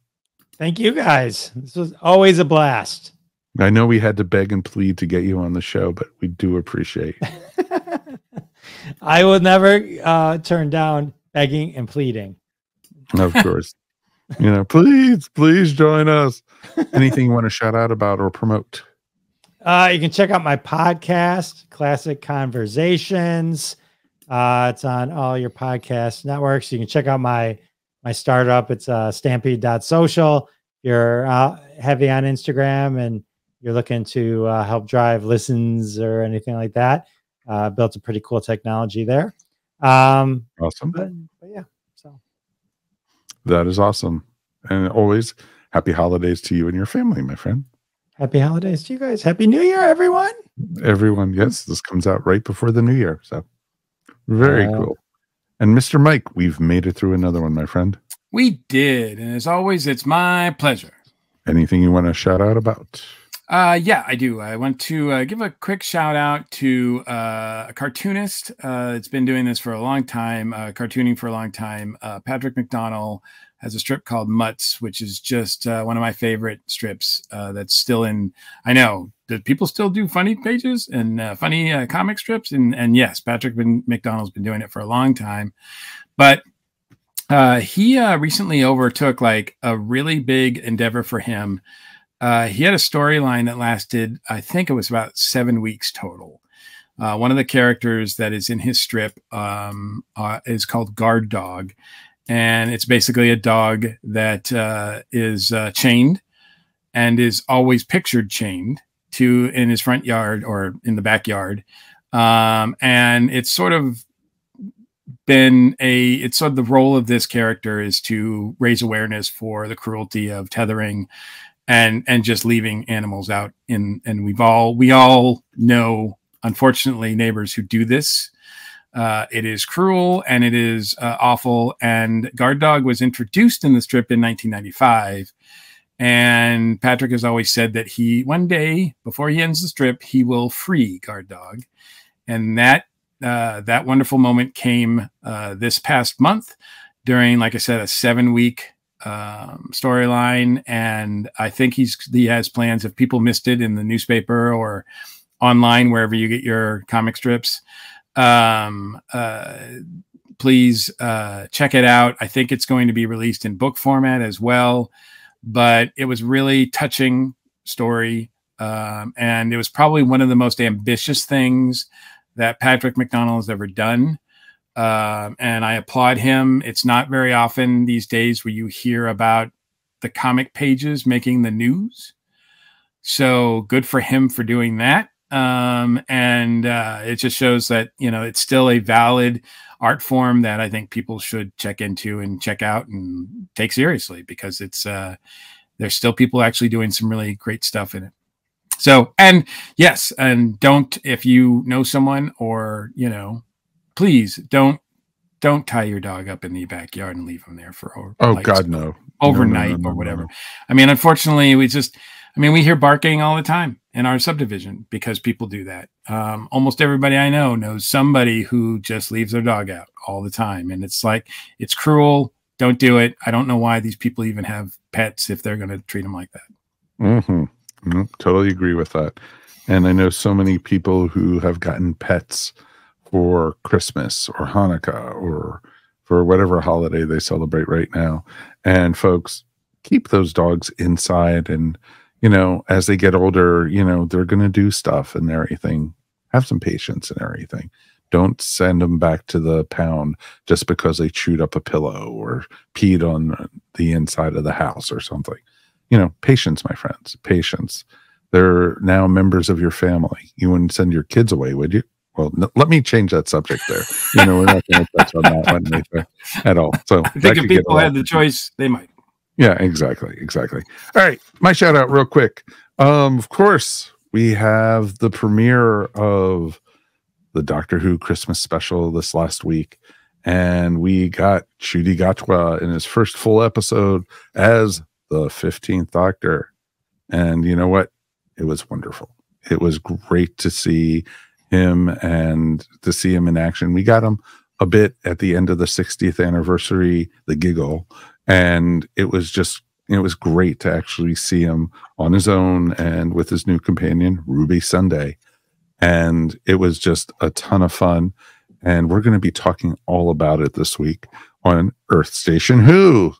Thank you, guys. This was always a blast. I know we had to beg and plead to get you on the show, but we do appreciate it. I will never turn down begging and pleading. Of course. Please join us. Anything you want to shout out about or promote? You can check out my podcast, Classic Conversations. It's on all your podcast networks. You can check out my startup. It's stampede.social. You're heavy on Instagram and you're looking to help drive listens or anything like that. Built a pretty cool technology there. Awesome. But yeah, so that is awesome. And always happy holidays to you and your family, my friend. Happy holidays to you guys. Happy New Year, everyone. Everyone, yes, this comes out right before the New Year. So very cool. And Mr. Mike, we've made it through another one, my friend. We did. And as always, it's my pleasure. Anything you want to shout out about? Yeah, I do. I want to give a quick shout out to a cartoonist. It's been doing this for a long time, cartooning for a long time. Patrick McDonnell has a strip called Mutts, which is just one of my favorite strips that's still in. I know that people still do funny pages and funny comic strips. And yes, Patrick McDonnell's been doing it for a long time. But he recently overtook like a really big endeavor for him. He had a storyline that lasted, I think it was about 7 weeks total. One of the characters that is in his strip is called Guard Dog. And it's basically a dog that is chained and is always pictured chained in his front yard or in the backyard. And it's sort of the role of this character is to raise awareness for the cruelty of tethering and just leaving animals out and we all know, unfortunately, neighbors who do this. It is cruel and it is awful. And Guard Dog was introduced in the strip in 1995. And Patrick has always said that one day before he ends the strip, he will free Guard Dog. And that wonderful moment came this past month during, like I said, a 7-week storyline. And I think he has plans, if people missed it in the newspaper or online, wherever you get your comic strips, please check it out. I think it's going to be released in book format as well, but it was really touching story. And it was probably one of the most ambitious things that Patrick McDonnell has ever done. And I applaud him. It's not very often these days where you hear about the comic pages making the news. So good for him for doing that. And it just shows that, it's still a valid art form that I think people should check into and check out and take seriously, because it's, there's still people actually doing some really great stuff in it. So, and yes, and if you know someone or, please don't tie your dog up in the backyard and leave him there for overnight or whatever. No. I mean, unfortunately, we hear barking all the time in our subdivision because people do that. Almost everybody I know knows somebody who just leaves their dog out all the time. And it's like, it's cruel. Don't do it. I don't know why these people even have pets if they're going to treat them like that. Mm-hmm. Totally agree with that. And I know so many people who have gotten pets for Christmas or Hanukkah or for whatever holiday they celebrate right now. And folks, keep those dogs inside. And, as they get older, they're going to do stuff and everything. Have some patience and everything. Don't send them back to the pound just because they chewed up a pillow or peed on the inside of the house or something. Patience, my friends, patience. They're now members of your family. You wouldn't send your kids away, would you? Well, let me change that subject there. We're not going to touch on that one at all. So I think if people had the choice, they might. Yeah, exactly. All right, my shout out real quick. Of course, we have the premiere of the Doctor Who Christmas special this last week, and we got Ncuti Gatwa in his first full episode as the 15th Doctor. And you know what? It was wonderful. It was great to see him and to see him in action. We got him a bit at the end of the 60th anniversary, the giggle. And it was great to actually see him on his own and with his new companion, Ruby Sunday. And it was just a ton of fun. And we're going to be talking all about it this week on Earth Station Who.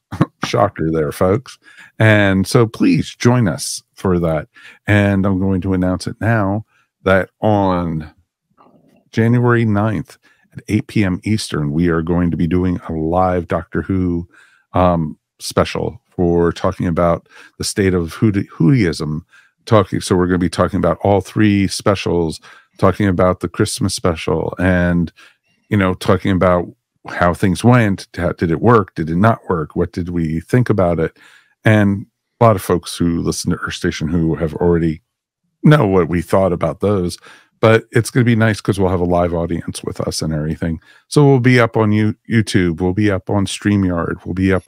Shocker there, folks. And so please join us for that. And I'm going to announce it now that on January 9th at 8 p.m. Eastern, we are going to be doing a live Doctor Who special for talking about the state of Whoism. So we're going to be talking about all three specials, talking about the Christmas special, and talking about how things went. Did it work? Did it not work? What did we think about it? And a lot of folks who listen to Earth Station Who have already know what we thought about those. But it's going to be nice because we'll have a live audience with us and everything. So we'll be up on YouTube. We'll be up on StreamYard. We'll be up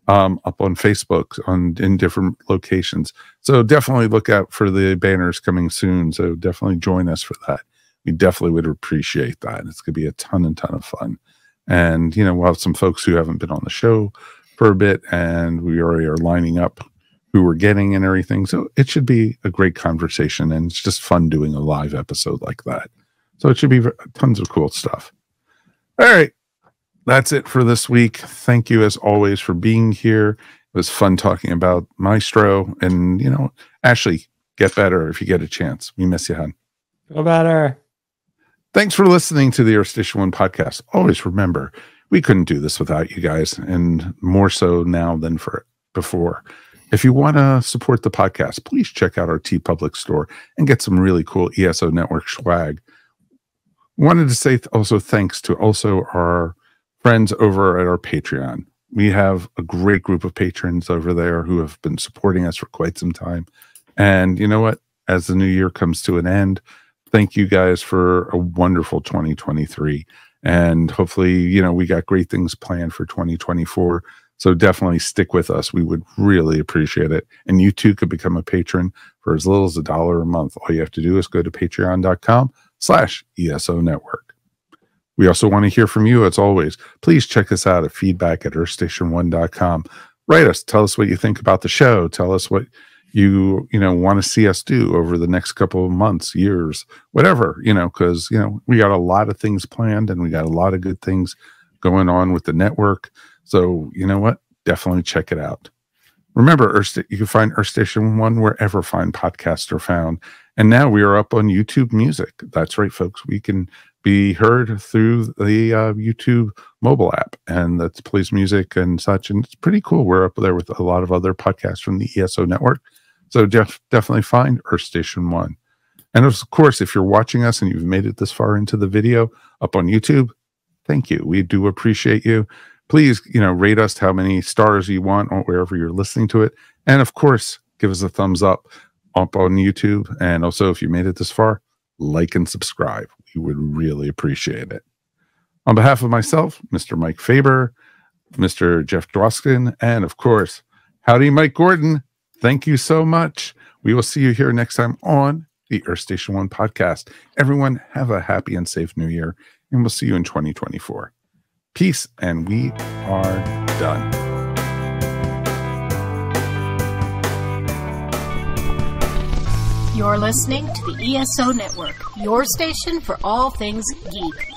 on Facebook in different locations. So definitely look out for the banners coming soon. So definitely join us for that. We definitely would appreciate that. It's going to be a ton of fun. And, we'll have some folks who haven't been on the show for a bit, and we already are lining up who we're getting and everything. So it should be a great conversation, and it's just fun doing a live episode like that. So it should be tons of cool stuff. All right. That's it for this week. Thank you as always for being here. It was fun talking about Maestro, and, Ashley, get better if you get a chance. We miss you, hon. Feel better. Thanks for listening to the Earth Station 1 podcast. Always remember, we couldn't do this without you guys, and more so now than before. If you want to support the podcast, please check out our Tee-Public store and get some really cool ESO Network swag. Wanted to say also thanks to our friends over at our Patreon. We have a great group of patrons over there who have been supporting us for quite some time. And you know what? As the new year comes to an end, thank you guys for a wonderful 2023. And hopefully, we got great things planned for 2024. So definitely stick with us. We would really appreciate it. And you too could become a patron for as little as $1 a month. All you have to do is go to patreon.com/ESO Network. We also want to hear from you as always. Please check us out at feedback@earthstation1.com. Write us. Tell us what you think about the show. Tell us what you want to see us do over the next couple of months, years, whatever, because, we got a lot of things planned and we got a lot of good things going on with the network. So, you know what? Definitely check it out. Remember, you can find Earth Station 1 wherever fine podcasts are found. And now we are up on YouTube Music. That's right, folks. We can be heard through the YouTube mobile app, and that plays music and such. And it's pretty cool. We're up there with a lot of other podcasts from the ESO network. So definitely find Earth Station 1. And of course, if you're watching us and you've made it this far into the video up on YouTube, thank you. We do appreciate you. Please, rate us how many stars you want or wherever you're listening to it. And of course, give us a thumbs up on YouTube. And also, if you made it this far, like and subscribe. We would really appreciate it. On behalf of myself, Mr. Mike Faber, Mr. Jeff Dwoskin, and of course, howdy, Mike Gordon. Thank you so much. We will see you here next time on the Earth Station 1 podcast. Everyone, have a happy and safe new year, and we'll see you in 2024. Peace, and we are done. You're listening to the ESO Network, your station for all things geek.